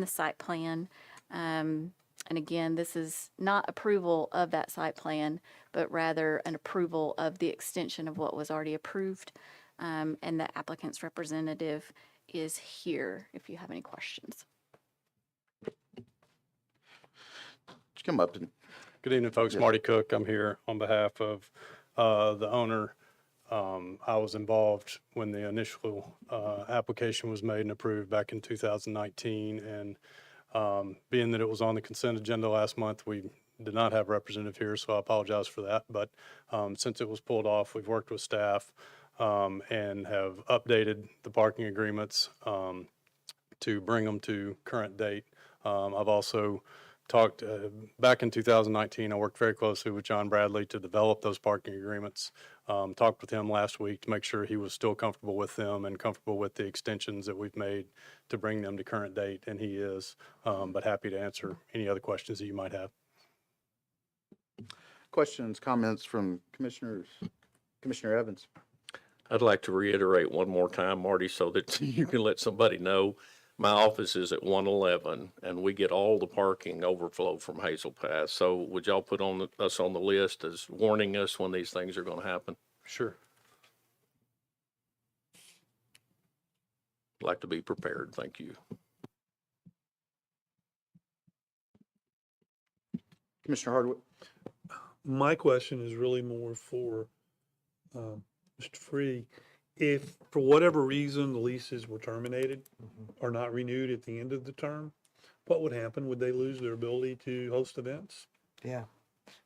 site plan, and again, this is not approval of that site plan, but rather an approval of the extension of what was already approved. And the applicant's representative is here if you have any questions. Just come up and. Good evening, folks. Yeah. Marty Cook. I'm here on behalf of the owner. I was involved when the initial application was made and approved back in 2019. And being that it was on the consent agenda last month, we did not have a representative here, so I apologize for that. But since it was pulled off, we've worked with staff and have updated the parking agreements to bring them to current date. I've also talked back in 2019. I worked very closely with John Bradley to develop those parking agreements. Talked with him last week to make sure he was still comfortable with them and comfortable with the extensions that we've made to bring them to current date, and he is. But happy to answer any other questions that you might have. Questions, comments from commissioners? Commissioner Evans? I'd like to reiterate one more time, Marty, so that you can let somebody know. My office is at 111, and we get all the parking overflow from Hazel Pass. So would y'all put us on the list as warning us when these things are going to happen? Sure. I'd like to be prepared. Thank you. Commissioner Hardwick? My question is really more for Mr. Free. If, for whatever reason, the leases were terminated or not renewed at the end of the term, what would happen? Would they lose their ability to host events? Yeah.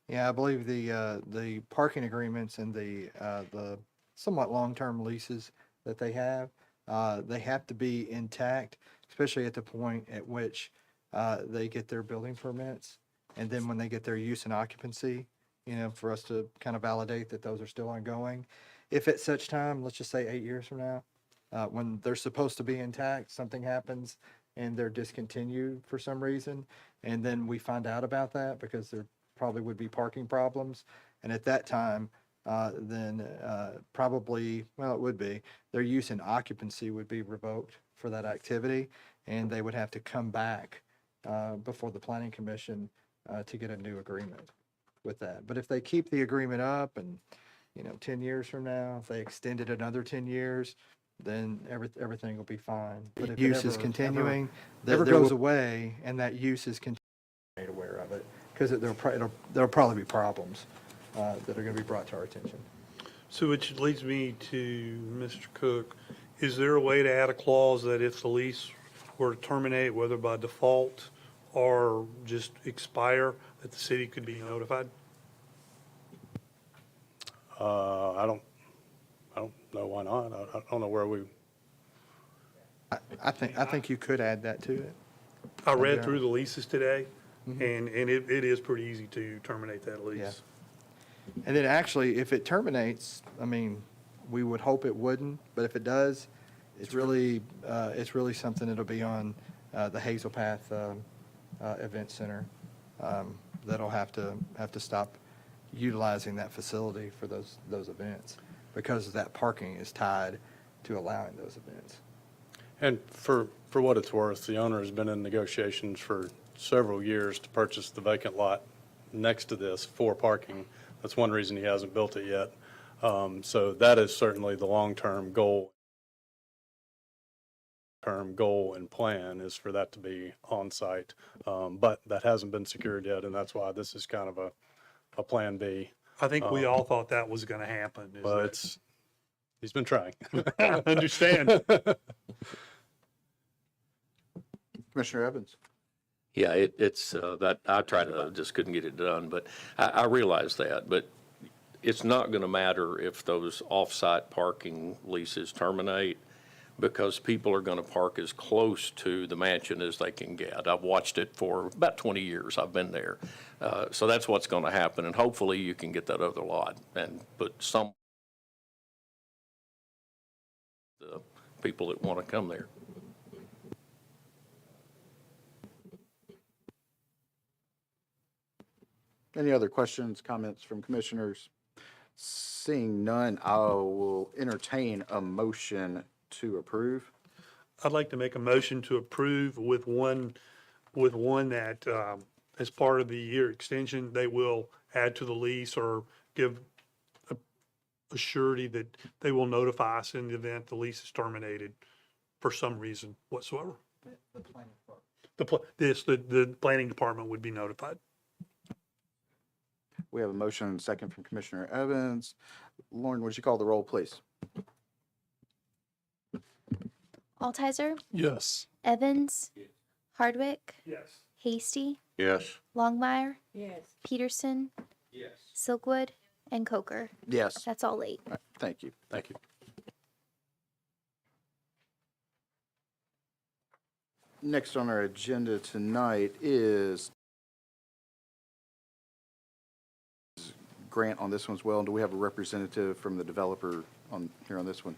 Yeah, I believe the parking agreements and the somewhat long-term leases that they have to be intact, especially at the point at which they get their building permits. And then when they get their use and occupancy, for us to kind of validate that those are still ongoing. If at such time, let's just say 8 years from now, when they're supposed to be intact, something happens and they're discontinued for some reason, and then we find out about that because there probably would be parking problems. And at that time, then probably, well, it would be, their use and occupancy would be revoked for that activity, and they would have to come back before the Planning Commission to get a new agreement with that. But if they keep the agreement up and 10 years from now, if they extend it another 10 years, then everything will be fine. But if use is continuing, never goes away, and that use is continuing, made aware of it, because there'll probably be problems that are going to be brought to our attention. So which leads me to Mr. Cook. Is there a way to add a clause that if the lease were to terminate, whether by default or just expire, that the city could be notified? I don't know why not. I don't know where we. I think you could add that to it. I read through the leases today, and it is pretty easy to terminate that lease. Yeah. And then actually, if it terminates, I mean, we would hope it wouldn't, but if it does, it's really something that'll be on the Hazel Path Event Center that'll have to stop utilizing that facility for those events because that parking is tied to allowing those events. And for what it's worth, the owner has been in negotiations for several years to purchase the vacant lot next to this for parking. That's one reason he hasn't built it yet. So that is certainly the long-term goal. And plan is for that to be on site, but that hasn't been secured yet, and that's why this is kind of a plan B. I think we all thought that was going to happen. But he's been trying. I understand. Commissioner Evans? Yeah, it's that I tried to just couldn't get it done, but I realize that. But it's not going to matter if those off-site parking leases terminate because people are going to park as close to the mansion as they can get. I've watched it for about 20 years. I've been there. So that's what's going to happen. And hopefully you can get that other lot and put some the people that want to come there. Any other questions, comments from commissioners? Seeing none, I will entertain a motion to approve. I'd like to make a motion to approve with one that, as part of the year extension, they will add to the lease or give a surety that they will notify us in the event the lease is terminated for some reason whatsoever. The planning department. The planning department would be notified. We have a motion and a second from Commissioner Evans. Lauren, would you call the roll, please? Altizer, Yes. Evans, Hardwick, Yes. Hasty, Yes. Longmire, Yes. Peterson, Yes. Silkwood, and Coker. Yes. That's all 8. All right, thank you. Thank you. Next on our agenda tonight is grant on this one as well? And do we have a representative from the developer here on this one?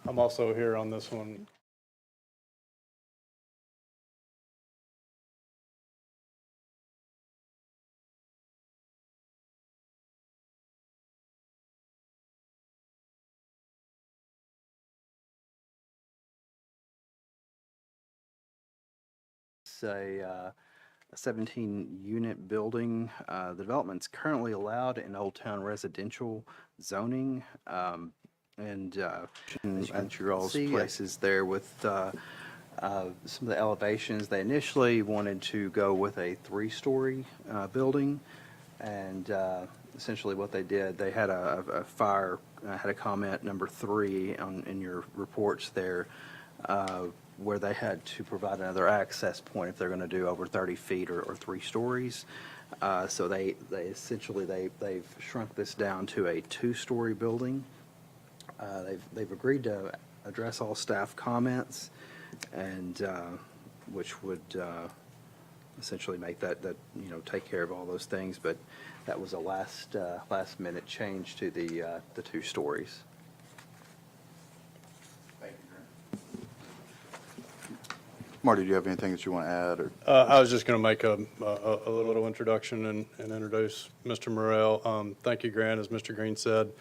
I'm also here on this one. It's a 17-unit building. The development's currently allowed in Old Town residential zoning. And your all's places there with some of the elevations. They initially wanted to go with a 3-story building. And essentially what they did, they had a fire, had a comment number 3 in your reports there, where they had to provide another access point if they're going to do over 30 feet or 3 stories. So they essentially, they've shrunk this down to a 2-story building. They've agreed to address all staff comments, and which would essentially make that take care of all those things. But that was a last minute change to the 2 stories. Marty, do you have anything that you want to add? Or? I was just going to make a little introduction and introduce Mr. Morrell. Thank you, Grant. As Mr. Green said,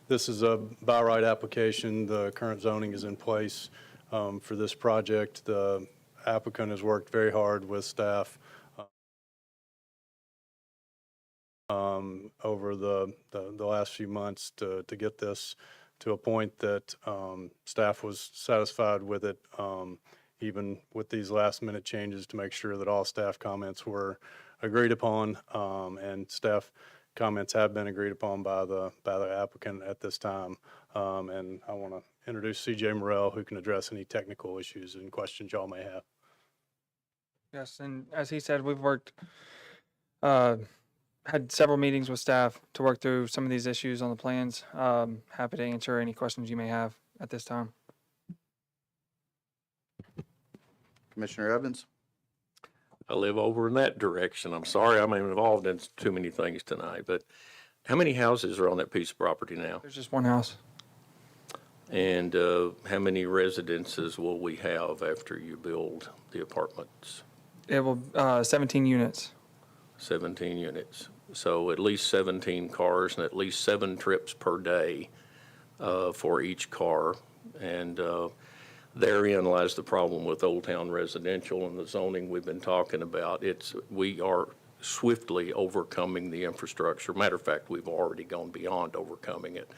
this is a by right application. The current zoning is in place for this project. The applicant has worked very hard with staff over the last few months to get this to a point that staff was satisfied with it, even with these last minute changes, to make sure that all staff comments were agreed upon, and staff comments have been agreed upon by the applicant at this time. And I want to introduce C.J. Morrell, who can address any technical issues and questions y'all may have. Yes, and as he said, we've worked, had several meetings with staff to work through some of these issues on the plans. Happy to answer any questions you may have at this time. Commissioner Evans? I live over in that direction. I'm sorry I'm involved in too many things tonight, but how many houses are on that piece of property now? There's just one house. And how many residences will we have after you build the apartments? It will, 17 units. 17 units. So at least 17 cars and at least 7 trips per day for each car. And therein lies the problem with Old Town residential and the zoning we've been talking about. We are swiftly overcoming the infrastructure. Matter of fact, we've already gone beyond overcoming it.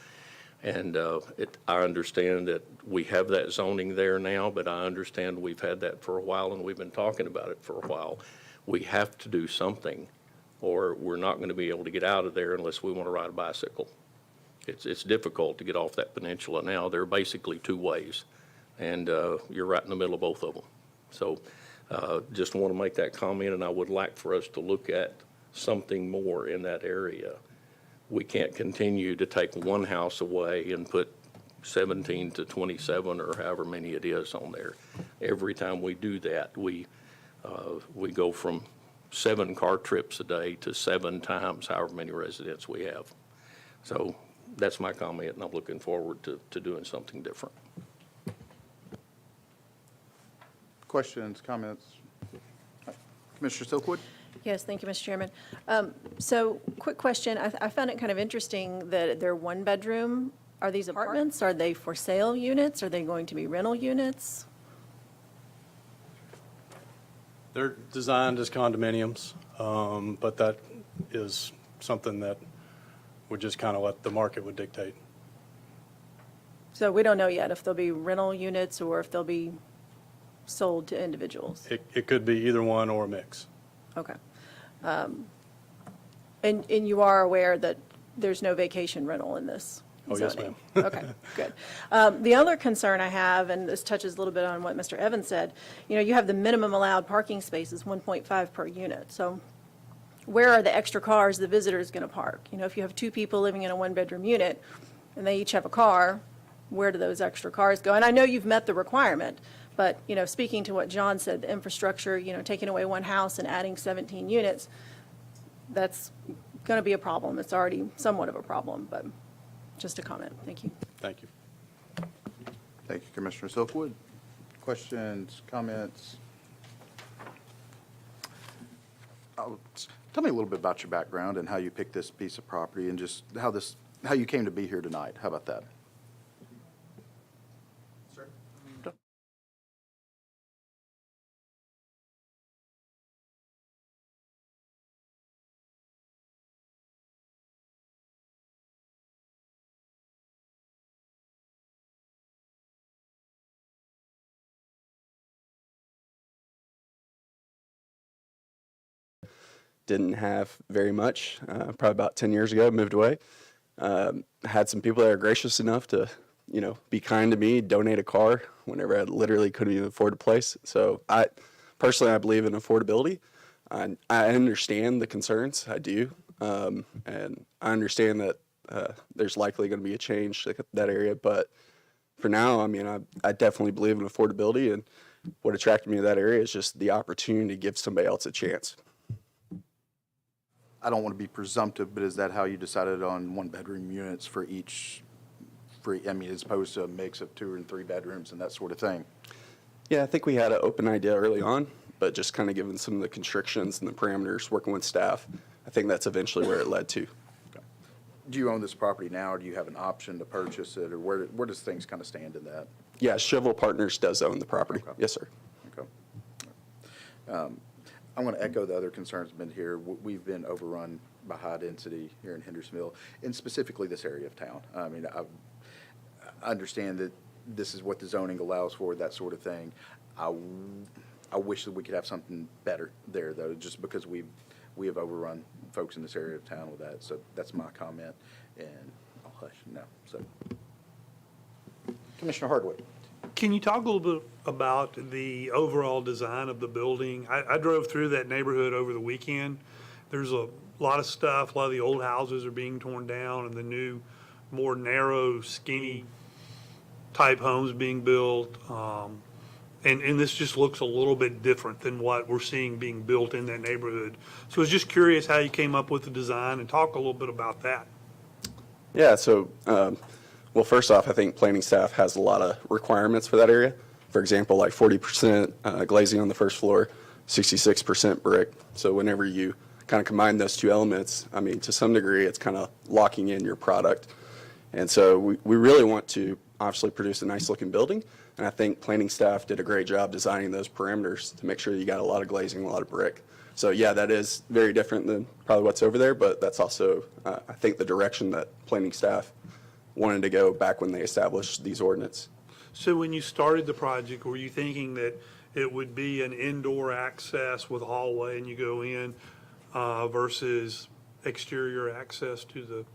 And I understand that we have that zoning there now, but I understand we've had that for a while and we've been talking about it for a while. We have to do something, or we're not going to be able to get out of there unless we want to ride a bicycle. It's difficult to get off that peninsula now. There are basically 2 ways, and you're right in the middle of both of them. So just want to make that comment, and I would like for us to look at something more in that area. We can't continue to take one house away and put 17 to 27 or however many it is on there. Every time we do that, we go from 7 car trips a day to 7 times however many residents we have. So that's my comment, and I'm looking forward to doing something different. Questions, comments? Commissioner Silkwood? Yes, thank you, Mr. Chairman. So, quick question. I found it kind of interesting that they're 1-bedroom. Are these apartments? Are they for sale units? Are they going to be rental units? They're designed as condominiums, but that is something that would just kind of let the market would dictate. So we don't know yet if they'll be rental units or if they'll be sold to individuals. It could be either one or a mix. Okay. And you are aware that there's no vacation rental in this Oh, yes, zoning? ma'am. Okay, good. The other concern I have, and this touches a little bit on what Mr. Evans said, you have the minimum allowed parking spaces, 1.5 per unit. So where are the extra cars the visitor is going to park? If you have 2 people living in a 1-bedroom unit and they each have a car, where do those extra cars go? And I know you've met the requirement, but, speaking to what John said, the infrastructure, taking away one house and adding 17 units, that's going to be a problem. It's already somewhat of a problem, but just a comment. Thank you. Thank you. Thank you, Commissioner Silkwood. Questions, comments? Tell me a little bit about your background and how you picked this piece of property and just how you came to be here tonight. How about that? Didn't have very much. Probably about 10 years ago, moved away. Had some people that are gracious enough to, be kind to me, donate a car whenever I literally couldn't even afford a place. So I believe in affordability. I understand the concerns. I do. And I understand that there's likely going to be a change in that area. But for now, I definitely believe in affordability. And what attracted me to that area is just the opportunity to give somebody else a chance. I don't want to be presumptive, but is that how you decided on 1-bedroom units for each, as opposed to a mix of 2 and 3 bedrooms and that sort of thing? Yeah, I think we had an open idea early on, but just kind of given some of the constrictions and the parameters, working with staff, I think that's eventually where it led to. Do you own this property now, or do you have an option to purchase it, or where does things kind of stand in that? Yeah, Shovel Partners does own the property. Okay. Yes, sir. Okay. I'm going to echo the other concerns that have been here. We've been overrun by high density here in Hendersonville, and specifically this area of town. I understand that this is what the zoning allows for, that sort of thing. I wish that we could have something better there, though, just because we have overrun folks in this area of town with that. So that's my comment, and I'll hush now. So, Commissioner Hardwick. Can you talk a little bit about the overall design of the building? I drove through that neighborhood over the weekend. There's a lot of stuff, a lot of the old houses are being torn down and the new, more narrow, skinny type homes being built. And this just looks a little bit different than what we're seeing being built in that neighborhood. So I was just curious how you came up with the design and talk a little bit about that. Yeah, so, well, first off, I think planning staff has a lot of requirements for that area. For example, like 40% glazing on the first floor, 66% brick. So whenever you kind of combine those two elements, to some degree, it's kind of locking in your product. And so we really want to obviously produce a nice looking building. And I think planning staff did a great job designing those parameters to make sure you got a lot of glazing, a lot of brick. So yeah, that is very different than probably what's over there, but that's also, I think, the direction that planning staff wanted to go back when they established these ordinance. So when you started the project, were you thinking that it would be an indoor access with a hallway and you go in versus exterior access to the?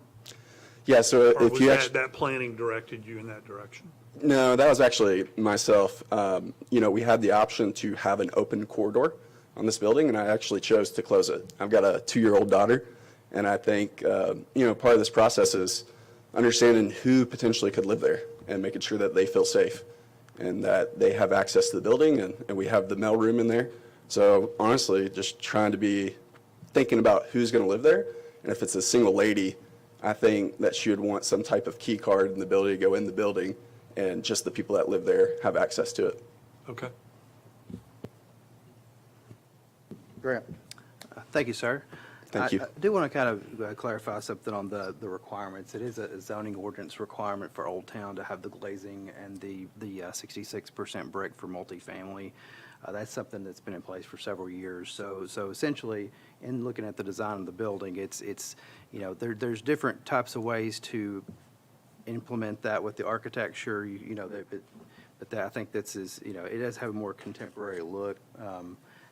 Yeah, so or if was you that, actually, that planning directed you in that direction? no, that was actually myself. We had the option to have an open corridor on this building, and I actually chose to close it. I've got a 2-year-old daughter, and I think, part of this process is understanding who potentially could live there and making sure that they feel safe and that they have access to the building, and we have the mail room in there. So honestly, just trying to be thinking about who's going to live there. And if it's a single lady, I think that she would want some type of key card and the ability to go in the building, and just the people that live there have access to it. Okay. Grant. Thank you, sir. Thank you. I do want to kind of clarify something on the requirements. It is a zoning ordinance requirement for Old Town to have the glazing and the 66% brick for multifamily. That's something that's been in place for several years. So essentially, in looking at the design of the building, it's there's different types of ways to implement that with the architecture. But I think this is it does have a more contemporary look.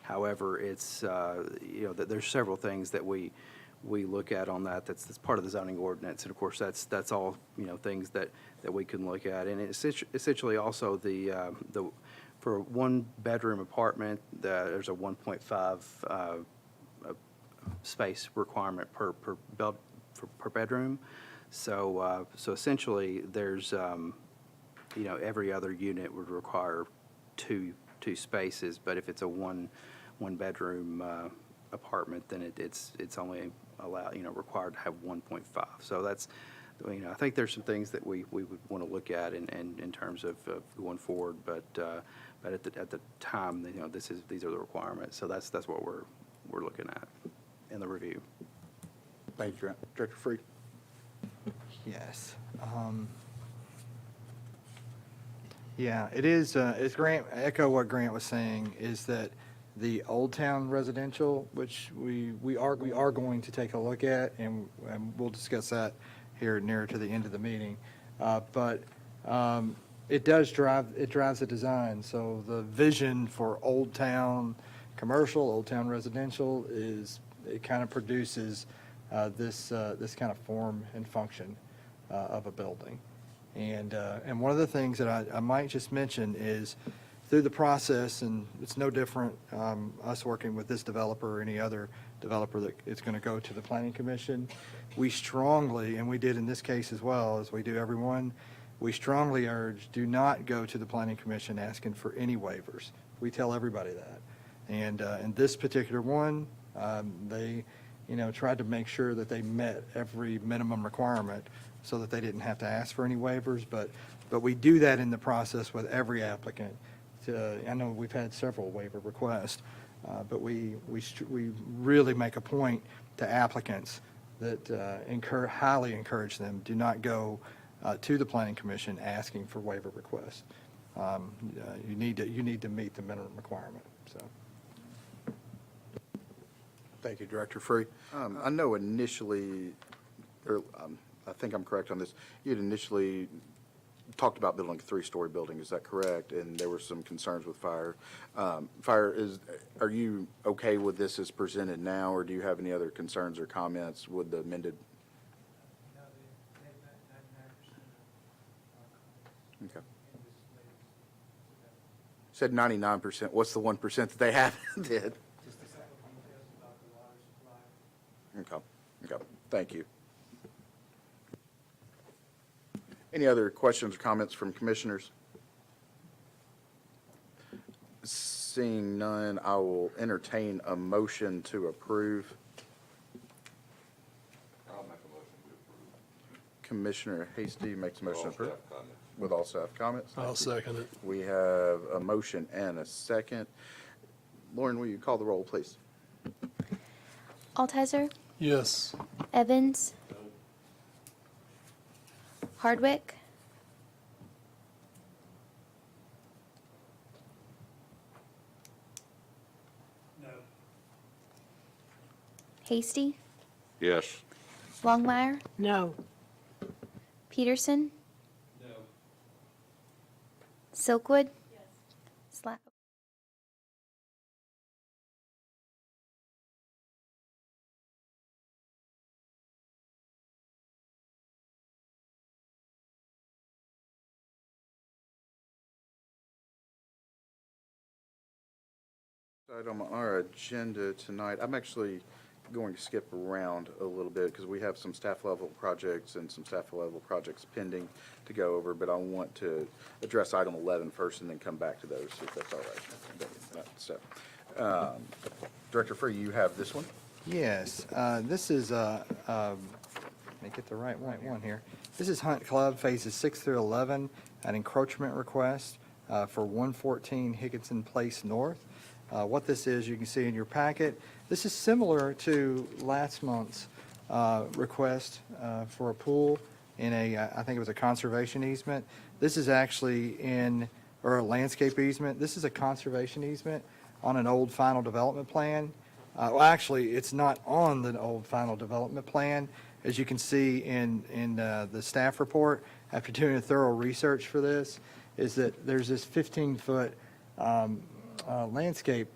However, it's, that there's several things that we look at on that's part of the zoning ordinance. And of course, that's all, things that we can look at. And it's essentially also for a 1-bedroom apartment, there's a 1.5 space requirement per bedroom. So essentially, there's, every other unit would require two spaces, but if it's a one-bedroom apartment, then it's only required to have 1.5. So that's, I think there's some things that we would want to look at in terms of going forward, but at the time, these are the requirements. So that's what we're looking at in the review. Thank you, Director Freed. Yes. Yeah, it is, it's Grant, echo what Grant was saying, is that the Old Town residential, which we are going to take a look at, and we'll discuss that here nearer to the end of the meeting. But it drives the design. So the vision for Old Town commercial, Old Town residential it kind of produces this kind of form and function of a building. And one of the things that I might just mention is through the process, and it's no different, us working with this developer or any other developer that it's going to go to the Planning Commission, we strongly, and we did in this case as well, as we do everyone, we strongly urge, do not go to the Planning Commission asking for any waivers. We tell everybody that. And in this particular one, they, tried to make sure that they met every minimum requirement so that they didn't have to ask for any waivers. But we do that in the process with every applicant. I know we've had several waiver requests, but we really make a point to applicants that highly encourage them, do not go to the Planning Commission asking for waiver requests. You need to meet the minimum requirement, so. Thank you, Director Free. I know initially, or I think I'm correct on this, you had initially talked about building a 3-story building, is that correct? And there were some concerns with fire. Are you okay with this as presented now, or do you have any other concerns or comments with the amended? Okay. Said 99%. What's the 1% that they haven't did? Okay. Thank you. Any other questions or comments from commissioners? Seeing none, I will entertain a motion to approve. I'll make a motion to approve. Commissioner Hasty makes a motion to approve. With all staff comments? I'll second it. We have a motion and a second. Lauren, will you call the roll, please? Altizer, Yes. Evans, Hardwick, Hasty, Yes. Longmire, No. Peterson, Silkwood, Item on our agenda tonight, I'm actually going to skip around a little bit because we have some staff level projects and some staff level projects pending to go over, but I want to address item 11 first and then come back to those, if that's all right. So, Director Free, you have this one? Yes, this is, let me get the right one here. This is Hunt Club Phases 6 through 11, an encroachment request for 114 Higginson Place North. What this is, you can see in your packet. This is similar to last month's request for a pool in I think it was a conservation easement. This is actually or a landscape easement. This is a conservation easement on an old final development plan. Well, actually, it's not on the old final development plan. As you can see in the staff report, after doing a thorough research for this, is that there's this 15-foot landscape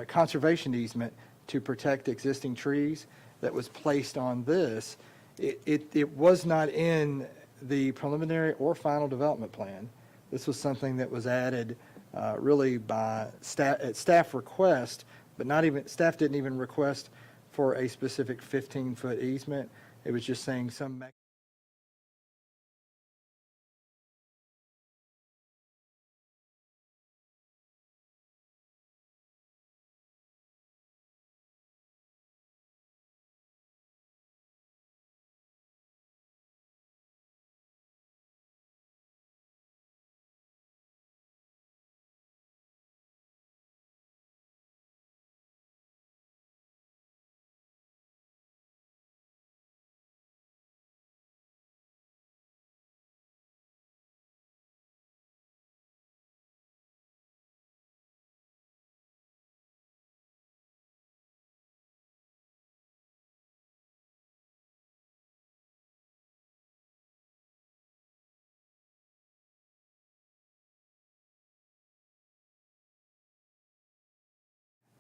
conservation easement to protect existing trees that was placed on this. It was not in the preliminary or final development plan. This was something that was added really by staff request, but staff didn't even request for a specific 15-foot easement. It was just saying some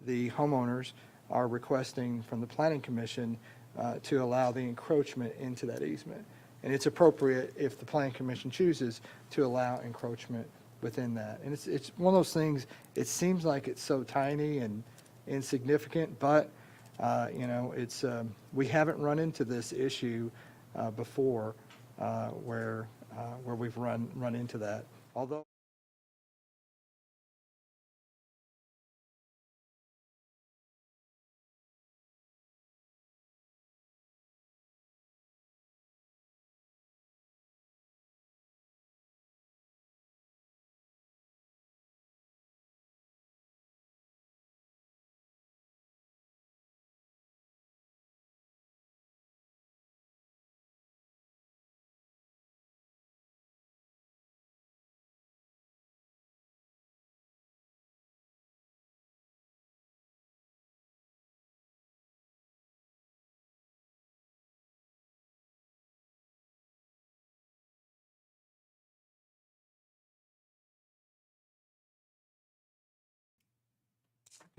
the homeowners are requesting from the planning commission to allow the encroachment into that easement. And it's appropriate if the planning commission chooses to allow encroachment within that. And it's one of those things, it seems like it's so tiny and insignificant, but, you know, it's, we haven't run into this issue before where we've run into that. Although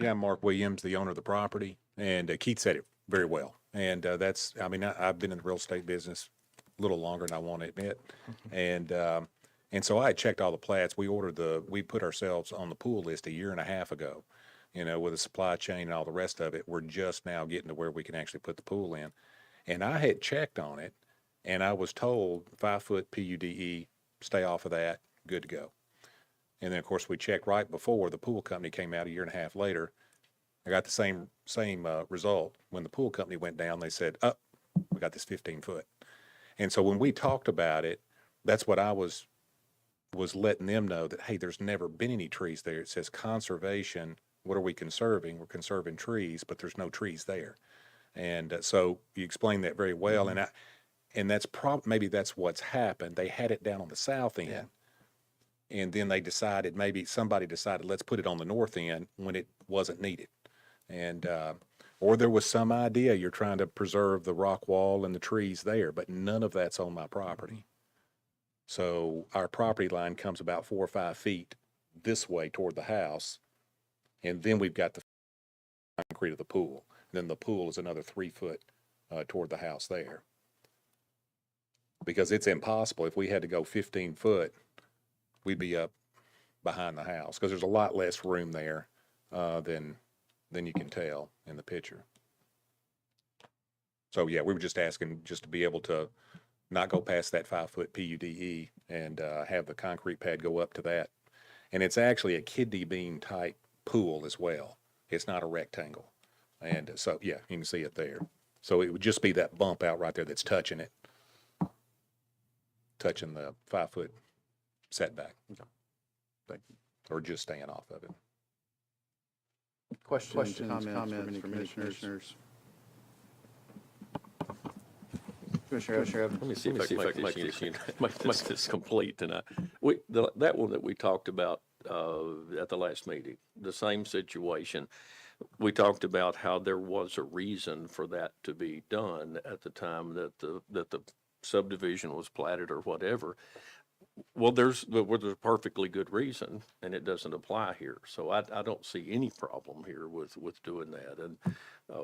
Yeah, I'm Mark Williams, the owner of the property, and Keith said it very well. And that's, I mean, I've been in the real estate business a little longer than I want to admit. And so I had checked all the plats. We put ourselves on the pool list a year and a half ago, you know, with the supply chain and all the rest of it. We're just now getting to where we can actually put the pool in. And I had checked on it, and I was told 5-foot PUDE, stay off of that, good to go. And then, of course, we checked right before the pool company came out a year and a half later. I got the same result. When the pool company went down, they said, "Oh, we got this 15-foot." And so when we talked about it, that's what I was letting them know that, hey, there's never been any trees there. It says conservation. What are we conserving? We're conserving trees, but there's no trees there. And so you explained that very well. And that's maybe that's what's happened. They had it down on the south end. Yeah. And then they decided, maybe somebody decided, let's put it on the north end when it wasn't needed. And, or there was some idea you're trying to preserve the rock wall and the trees there, but none of that's on my property. So our property line comes about 4 or 5 feet this way toward the house. And then we've got the concrete of the pool. Then the pool is another 3 foot toward the house there. Because it's impossible. If we had to go 15 foot, we'd be up behind the house because there's a lot less room there than you can tell in the picture. So yeah, we were just asking just to be able to not go past that 5-foot PUDE and have the concrete pad go up to that. And it's actually a kidney beam type pool as well. It's not a rectangle. And so yeah, you can see it there. So it would just be that bump out right there that's touching it, touching the 5-foot setback. Okay. Thank you. Or just staying off of it. Questions, comments from any commissioners? Commissioner Evans? Let me see if I can make this complete tonight. That one that we talked about at the last meeting, the same situation. We talked about how there was a reason for that to be done at the time that the subdivision was platted or whatever. Well, there's a perfectly good reason, and it doesn't apply here. So I don't see any problem here with doing that. And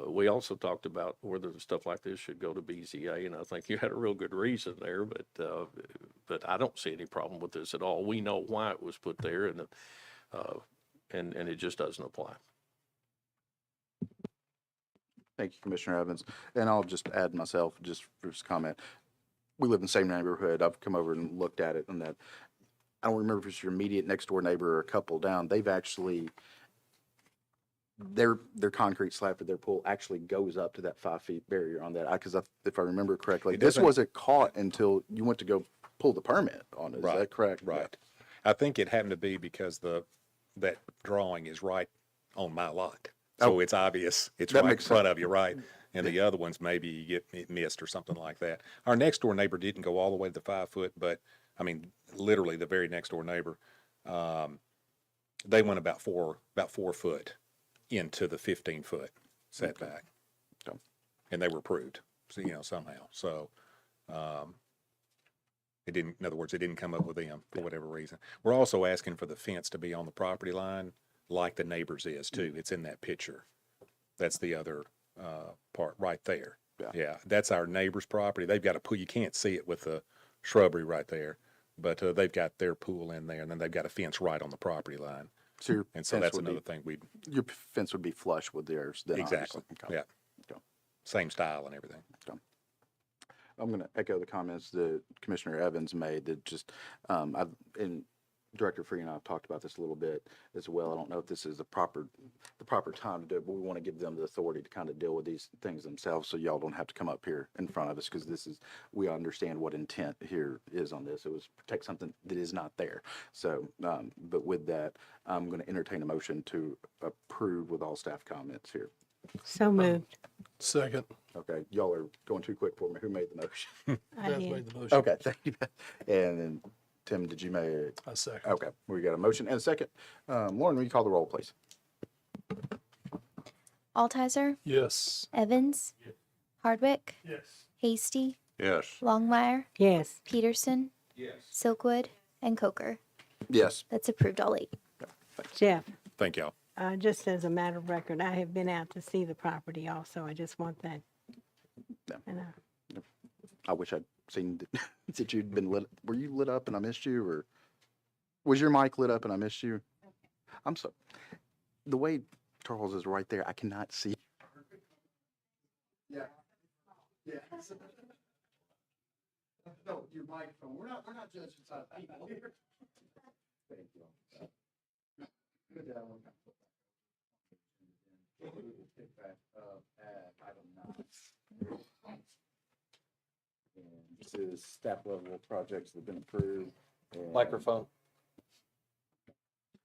we also talked about whether stuff like this should go to BZA, and I think you had a real good reason there. But I don't see any problem with this at all. We know why it was put there, and it just doesn't apply. Thank you, Commissioner Evans. And I'll just add myself, just for this comment. We live in the same neighborhood. I've come over and looked at it, and that I don't remember if it's your immediate next door neighbor or a couple down. They've actually their concrete slab for their pool actually goes up to that 5 feet barrier on that. Because if I remember correctly, this wasn't caught until you went to go pull the permit on it. Is that correct? Right. I think it happened to be because that drawing is right on my lot. So it's obvious. It's right in front of you, right? And the other ones, maybe you get it missed or something like that. Our next door neighbor didn't go all the way to the 5 foot, but I mean, literally the very next door neighbor, they went about 4 foot into the 15-foot setback. Okay. And they were approved, so, somehow. So, in other words, it didn't come up with them for whatever reason. We're also asking for the fence to be on the property line. like the neighbors is too. It's in that picture. That's the other part right there. Yeah, that's our neighbor's property. They've got a pool. You can't see it with the shrubbery right there, but they've got their pool in there, and then they've got a fence right on the property line. So your And so fence that's would another be- thing we'd, Your fence would be flush with theirs then, exactly, obviously. Okay. yeah. Okay. Same style and everything. Okay. I'm going to echo the comments that Commissioner Evans made, that just, and Director Free and I have talked about this a little bit as well. I don't know if this is the proper time to do it, but we want to give them the authority to kind of deal with these things themselves, so y'all don't have to come up here in front of us, because we understand what intent here is on this. It was protect something that is not there. So, but with that, I'm going to entertain a motion to approve with all staff comments here. So moved. Second. Okay, y'all are going too quick for me. Who made the motion? I Beth did. made the motion. Okay, thank you. And then, Tim, did you make it? I second. Okay, we got a motion and a second. Lauren, will you call the roll, please? Altizer, Yes. Evans, Hardwick, Yes. Hasty, Yes. Longmire, Yes. Peterson, Silkwood, and Coker. Yes. That's approved, all 8. Jeff, Thank y'all. just as a matter of record, I have been out to see the property also. I just want that. Yeah. And, I wish I'd seen that you'd been lit. Were you lit up and I missed you, or was your mic lit up and I missed you? I'm sorry. The way Charles is right there, I cannot see. Yeah. Yeah. No, your microphone. We're not judging side people here. Thank you. Good job. Pick back up at item 9. And this is staff level projects that have been approved. Microphone.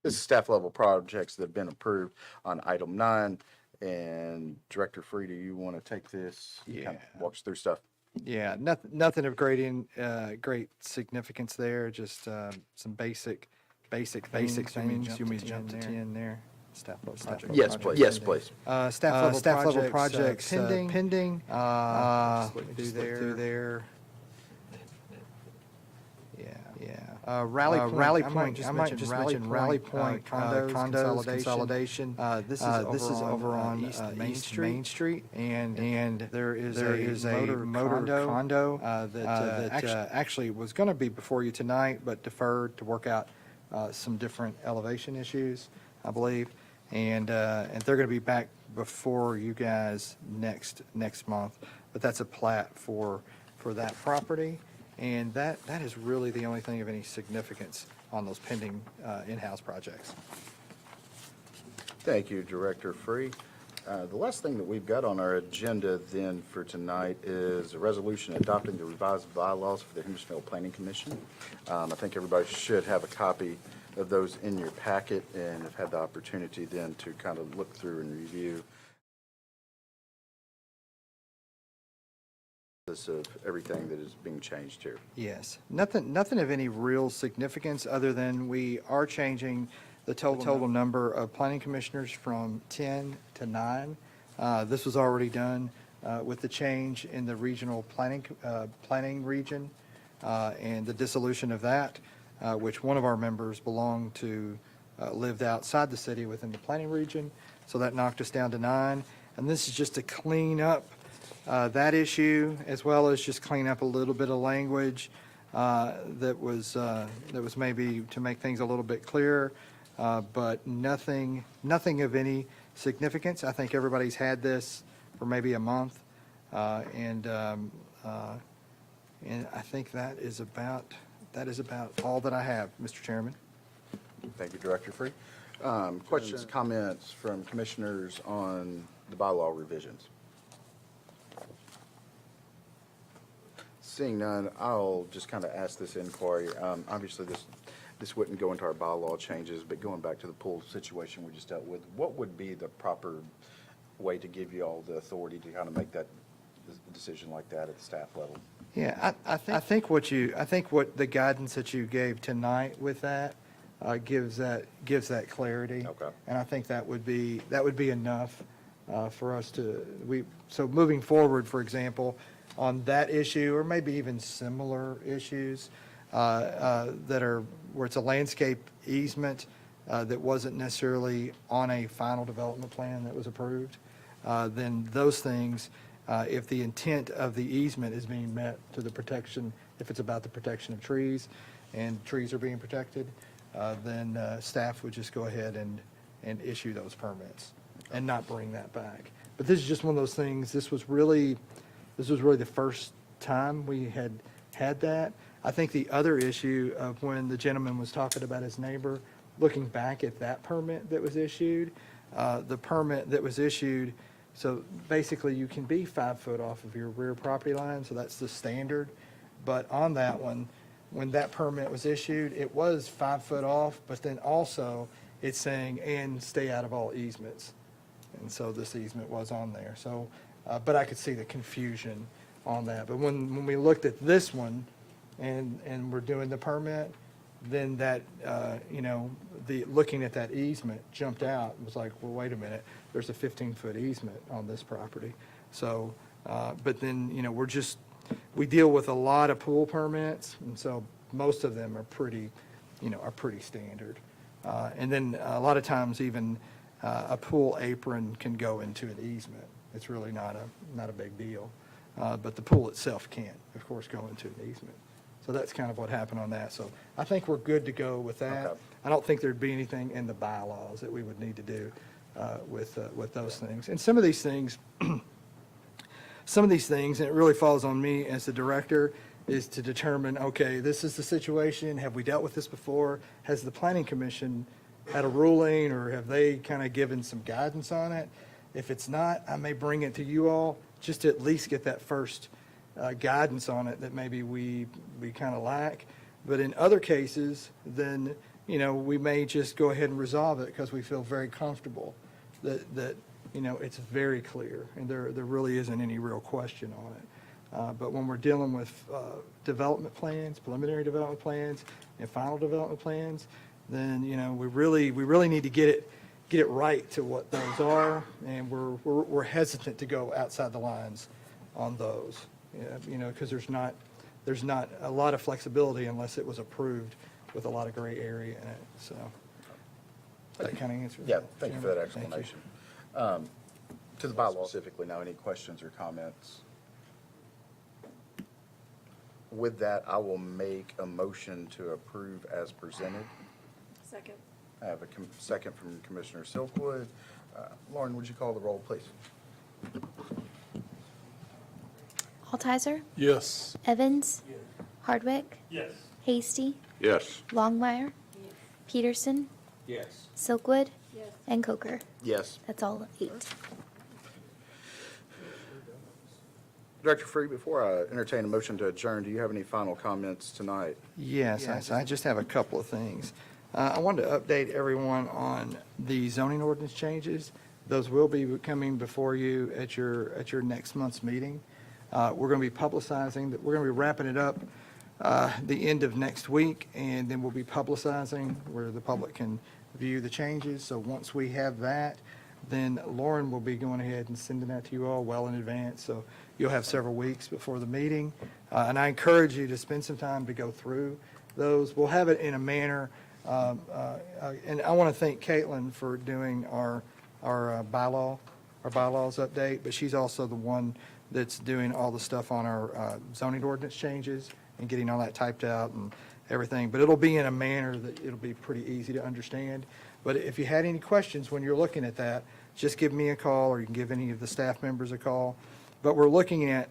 This is staff level projects that have been approved on item 9. And Director Free, do you want to take this? Yeah. Kind of walk us through stuff. Yeah, nothing of great significance there, just some basic things. You mean jump to 10 there? Staff level project. Yes, please. Yes, please. Staff level projects pending. Through there. Yeah. Rally Point. I might just mention Rally Point condos consolidation. This is over on East Main Street, and there is a motor condo that actually was going to be before you tonight, but deferred to work out some different elevation issues, I believe, and they're going to be back before you guys next month. But that's a plat for that property. And that is really the only thing of any significance on those pending in-house projects. Thank you, Director Free. The last thing that we've got on our agenda then for tonight is a resolution adopting the revised bylaws for the Hendersonville Planning Commission. I think everybody should have a copy of those in your packet and have had the opportunity then to kind of look through and review of everything that is being changed here. Yes, nothing of any real significance other than we are changing the total number of planning commissioners from 10 to 9. This was already done with the change in the regional planning region and the dissolution of that, which one of our members belonged to, lived outside the city within the planning region. So that knocked us down to 9. And this is just to clean up that issue, as well as just clean up a little bit of language that was maybe to make things a little bit clearer, but nothing of any significance. I think everybody's had this for maybe a month, and I think that is about all that I have, Mr. Chairman. Thank you, Director Free. Questions, comments from commissioners on the bylaw revisions? Seeing none, I'll just kind of ask this inquiry. Obviously, this wouldn't go into our bylaw changes, but going back to the pool situation we just dealt with, what would be the proper way to give you all the authority to kind of make that decision like that at the staff level? Yeah, I think what the guidance that you gave tonight with that gives that clarity. Okay. And I think that would be enough for us to so moving forward, for example, on that issue, or maybe even similar issues that are where it's a landscape easement that wasn't necessarily on a final development plan that was approved, then those things, if the intent of the easement is being met to the protection, if it's about the protection of trees and trees are being protected, then staff would just go ahead and issue those permits and not bring that back. But this is just one of those things, this was really the first time we had that. I think the other issue of when the gentleman was talking about his neighbor, looking back at that permit that was issued, the permit that was issued, so basically you can be 5 foot off of your rear property line, so that's the standard. But on that one, when that permit was issued, it was 5 foot off, but then also it's saying, and stay out of all easements. And so this easement was on there. So, but I could see the confusion on that. But when we looked at this one and we're doing the permit, then that, looking at that easement jumped out and was like, well, wait a minute, there's a 15-foot easement on this property. So, but then, we deal with a lot of pool permits, and so most of them are pretty standard. And then a lot of times even a pool apron can go into an easement. It's really not a big deal. But the pool itself can't, of course, go into an easement. So that's kind of what happened on that. So I think we're good to go with that. Okay. I don't think there'd be anything in the bylaws that we would need to do with those things. And some of these things, and it really falls on me as the director, is to determine, okay, this is the situation. Have we dealt with this before? Has the planning commission had a ruling, or have they kind of given some guidance on it? If it's not, I may bring it to you all, just to at least get that first guidance on it that maybe we kind of lack. But in other cases, then, we may just go ahead and resolve it because we feel very comfortable that it's very clear and there really isn't any real question on it. But when we're dealing with development plans, preliminary development plans, and final development plans, then, we really need to get it right to what those are, and we're hesitant to go outside the lines on those, because there's not a lot of flexibility unless it was approved with a lot of gray area in it. So that kind of answers. Yeah, that, thank you for Chairman. that Thank you. explanation. To the bylaw specifically now, any questions or comments? With that, I will make a motion to approve as presented. Second. I have a second from Commissioner Silkwood. Lauren, would you call the roll, please? Altizer, Yes. Evans, Hardwick, Yes. Hasty, Yes. Longmire, Peterson, Yes. Silkwood, and Coker. Yes. That's all 8. Director Freed, before I entertain a motion to adjourn, do you have any final comments tonight? Yes, I just have a couple of things. I wanted to update everyone on the zoning ordinance changes. Those will be coming before you at your next month's meeting. We're going to be publicizing, we're going to be wrapping it up the end of next week, and then we'll be publicizing where the public can view the changes. So once we have that, then Lauren will be going ahead and sending that to you all well in advance. So you'll have several weeks before the meeting. And I encourage you to spend some time to go through those. We'll have it in a manner, and I want to thank Caitlin for doing our bylaws update, but she's also the one that's doing all the stuff on our zoning ordinance changes and getting all that typed out and everything. But it'll be in a manner that it'll be pretty easy to understand. But if you had any questions when you're looking at that, just give me a call, or you can give any of the staff members a call. But we're looking at,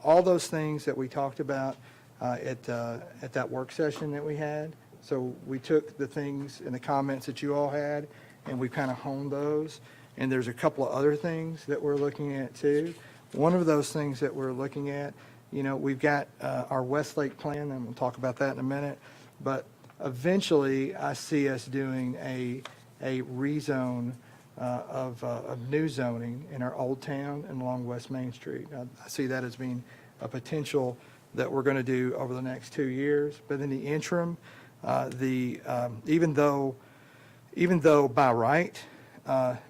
all those things that we talked about at that work session that we had. So we took the things and the comments that you all had, and we kind of honed those. And there's a couple of other things that we're looking at too. One of those things that we're looking at, we've got our Westlake plan, and we'll talk about that in a minute. But eventually, I see us doing a rezone of new zoning in our Old Town and along West Main Street. I see that as being a potential that we're going to do over the next 2 years. But in the interim, even though by right,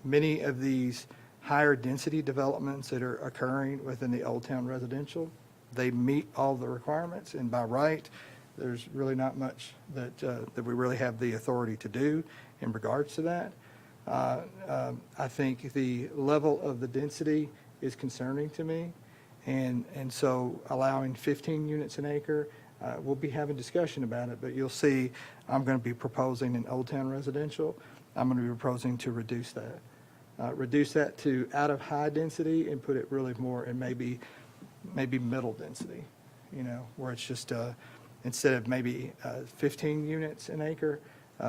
many of these higher density developments that are occurring within the Old Town residential, they meet all the requirements, and by right, there's really not much that we really have the authority to do. in regards to that. I think the level of the density is concerning to me. And so allowing 15 units an acre, we'll be having discussion about it, but you'll see I'm going to be proposing in Old Town Residential, I'm going to be proposing to reduce that to out of high density and put it really more in maybe middle density, where it's just, instead of maybe 15 units an acre,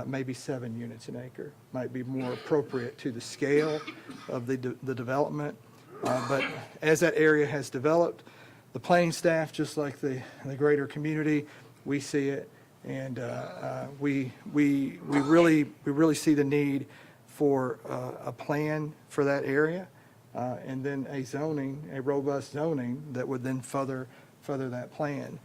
maybe 7 units an acre might be more appropriate to the scale of the development. But as that area has developed, the planning staff, just like the greater community, we see it, and we really see the need for a plan for that area, and then a robust zoning that would then further that plan.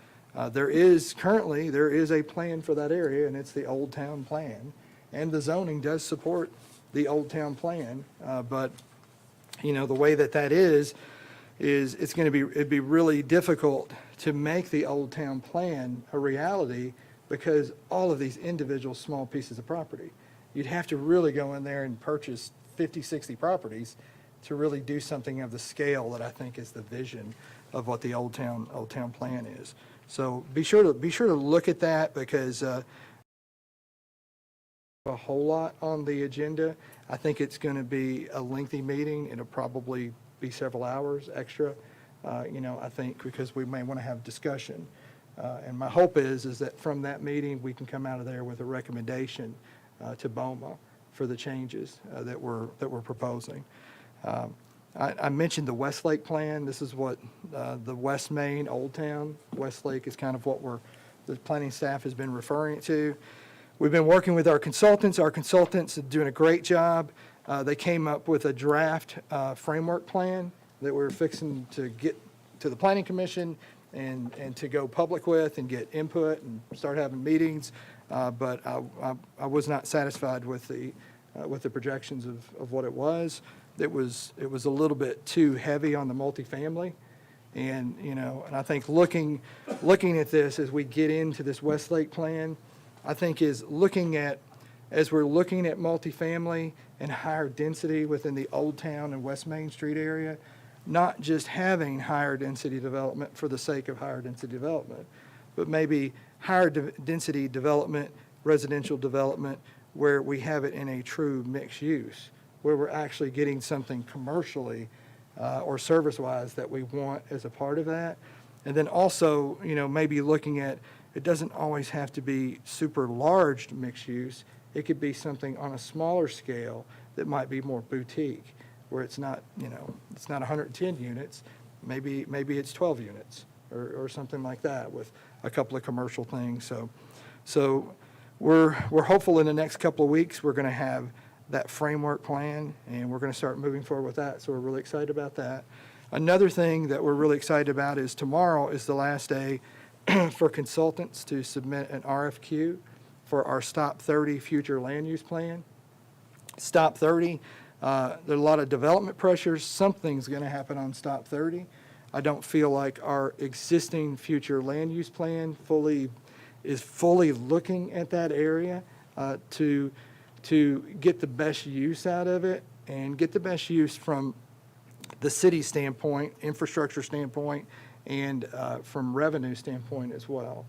There is a plan for that area, and it's the Old Town Plan, and the zoning does support the Old Town Plan, but the way that is it'd be really difficult to make the Old Town Plan a reality because all of these individual small pieces of property. You'd have to really go in there and purchase 50, 60 properties to really do something of the scale that I think is the vision of what the Old Town Plan is. So be sure to look at that, because a whole lot on the agenda. I think it's going to be a lengthy meeting. It'll probably be several hours extra, I think, because we may want to have discussion. And my hope is that from that meeting, we can come out of there with a recommendation to BOMA for the changes that we're proposing. I mentioned the Westlake plan. This is what the West Main Old Town. Westlake is kind of what the planning staff has been referring to. We've been working with our consultants. Our consultants are doing a great job. They came up with a draft framework plan that we're fixing to get to the Planning Commission and to go public with and get input and start having meetings. But I was not satisfied with the projections of what it was. It was a little bit too heavy on the multifamily. And, and I think looking at this as we get into this Westlake plan, I think as we're looking at multifamily and higher density within the Old Town and West Main Street area, not just having higher density development for the sake of higher density development, but maybe higher density development, residential development, where we have it in a true mixed use, where we're actually getting something commercially or service-wise that we want as a part of that. And then also, maybe looking at, it doesn't always have to be super large mixed use. It could be something on a smaller scale that might be more boutique, where it's not, it's not 110 units. Maybe it's 12 units or something like that with a couple of commercial things. So we're hopeful in the next couple of weeks we're going to have that framework plan, and we're going to start moving forward with that. So we're really excited about that. Another thing that we're really excited about is tomorrow is the last day for consultants to submit an RFQ for our Stop 30 future land use plan. Stop 30, there are a lot of development pressures. Something's going to happen on Stop 30. I don't feel like our existing future land use plan is fully looking at that area to get the best use out of it and get the best use from the city standpoint, infrastructure standpoint, and from revenue standpoint as well.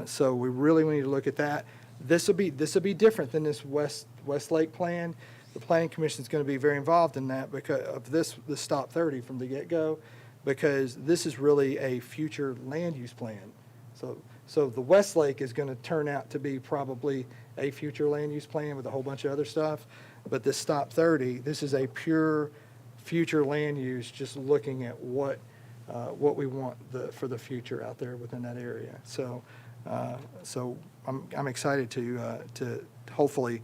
So we really need to look at that. This will be different than this Westlake plan. The Planning Commission is going to be very involved in that because of the Stop 30 from the get-go, because this is really a future land use plan. So the Westlake is going to turn out to be probably a future land use plan with a whole bunch of other stuff. But this Stop 30, this is a pure future land use, just looking at what we want for the future out there within that area. So I'm excited to hopefully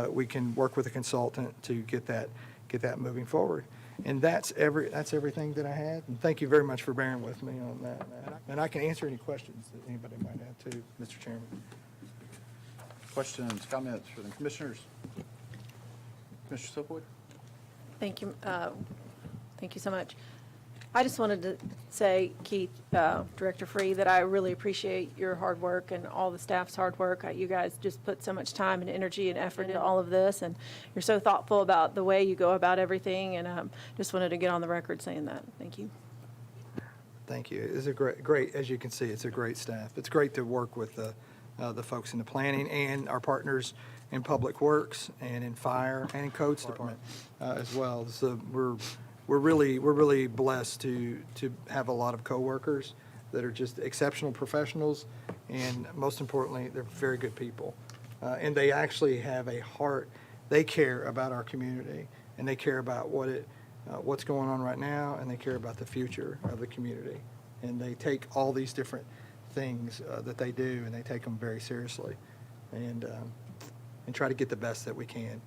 we can work with a consultant to get that moving forward. And that's everything that I had. And thank you very much for bearing with me on that. And I can answer any questions that anybody might have too, Mr. Chairman. Questions, comments from the commissioners? Commissioner Silkwood? Thank you. Thank you so much. I just wanted to say, Keith, Director Free, that I really appreciate your hard work and all the staff's hard work. You guys just put so much time and energy and effort into all of this, and you're so thoughtful about the way you go about everything, and just wanted to get on the record saying that. Thank you. Thank you. It's a great, as you can see, it's a great staff. It's great to work with the folks in the planning and our partners in Public Works and in Fire and in Codes Department as well. So we're really blessed to have a lot of coworkers that are just exceptional professionals, and most importantly, they're very good people. And they actually have a heart. They care about our community, and they care about what's going on right now, and they care about the future of the community. And they take all these different things that they do, and they take them very seriously, and try to get the best that we can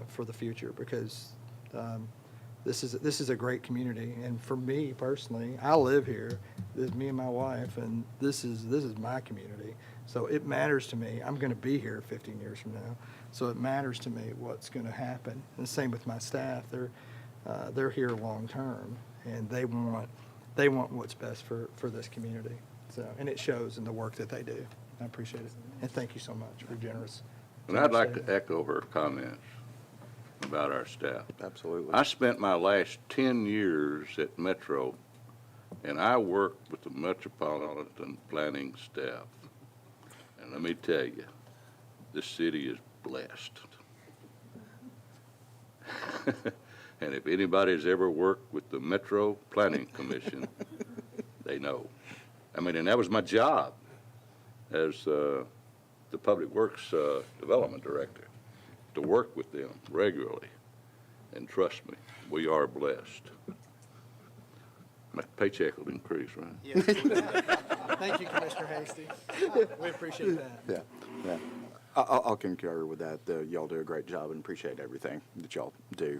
for the future, because this is a great community. And for me personally, I live here. This is me and my wife, and this is my community. So it matters to me. I'm going to be here 15 years from now, so it matters to me what's going to happen. And the same with my staff. They're here long term, and they want what's best for this community. So, and it shows in the work that they do. I appreciate it, and thank you so much for generous. And I'd like to echo her comments about our staff. Absolutely. I spent my last 10 years at Metro, and I worked with the Metropolitan Planning staff. And let me tell you, this city is blessed. And if anybody's ever worked with the Metro Planning Commission, they know. I mean, and that was my job as the Public Works Development Director, to work with them regularly. And trust me, we are blessed. My paycheck will increase, right? Yes. Thank you, Commissioner Hasty. We appreciate that. Yeah. I'll concur with that. Y'all do a great job and appreciate everything that y'all do.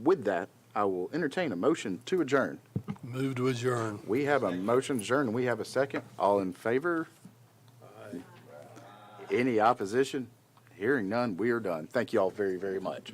With that, I will entertain a motion to adjourn. Move to adjourn. We have a motion to adjourn, and we have a second. All in favor? Any opposition? Hearing none, we are done. Thank you all very, very much.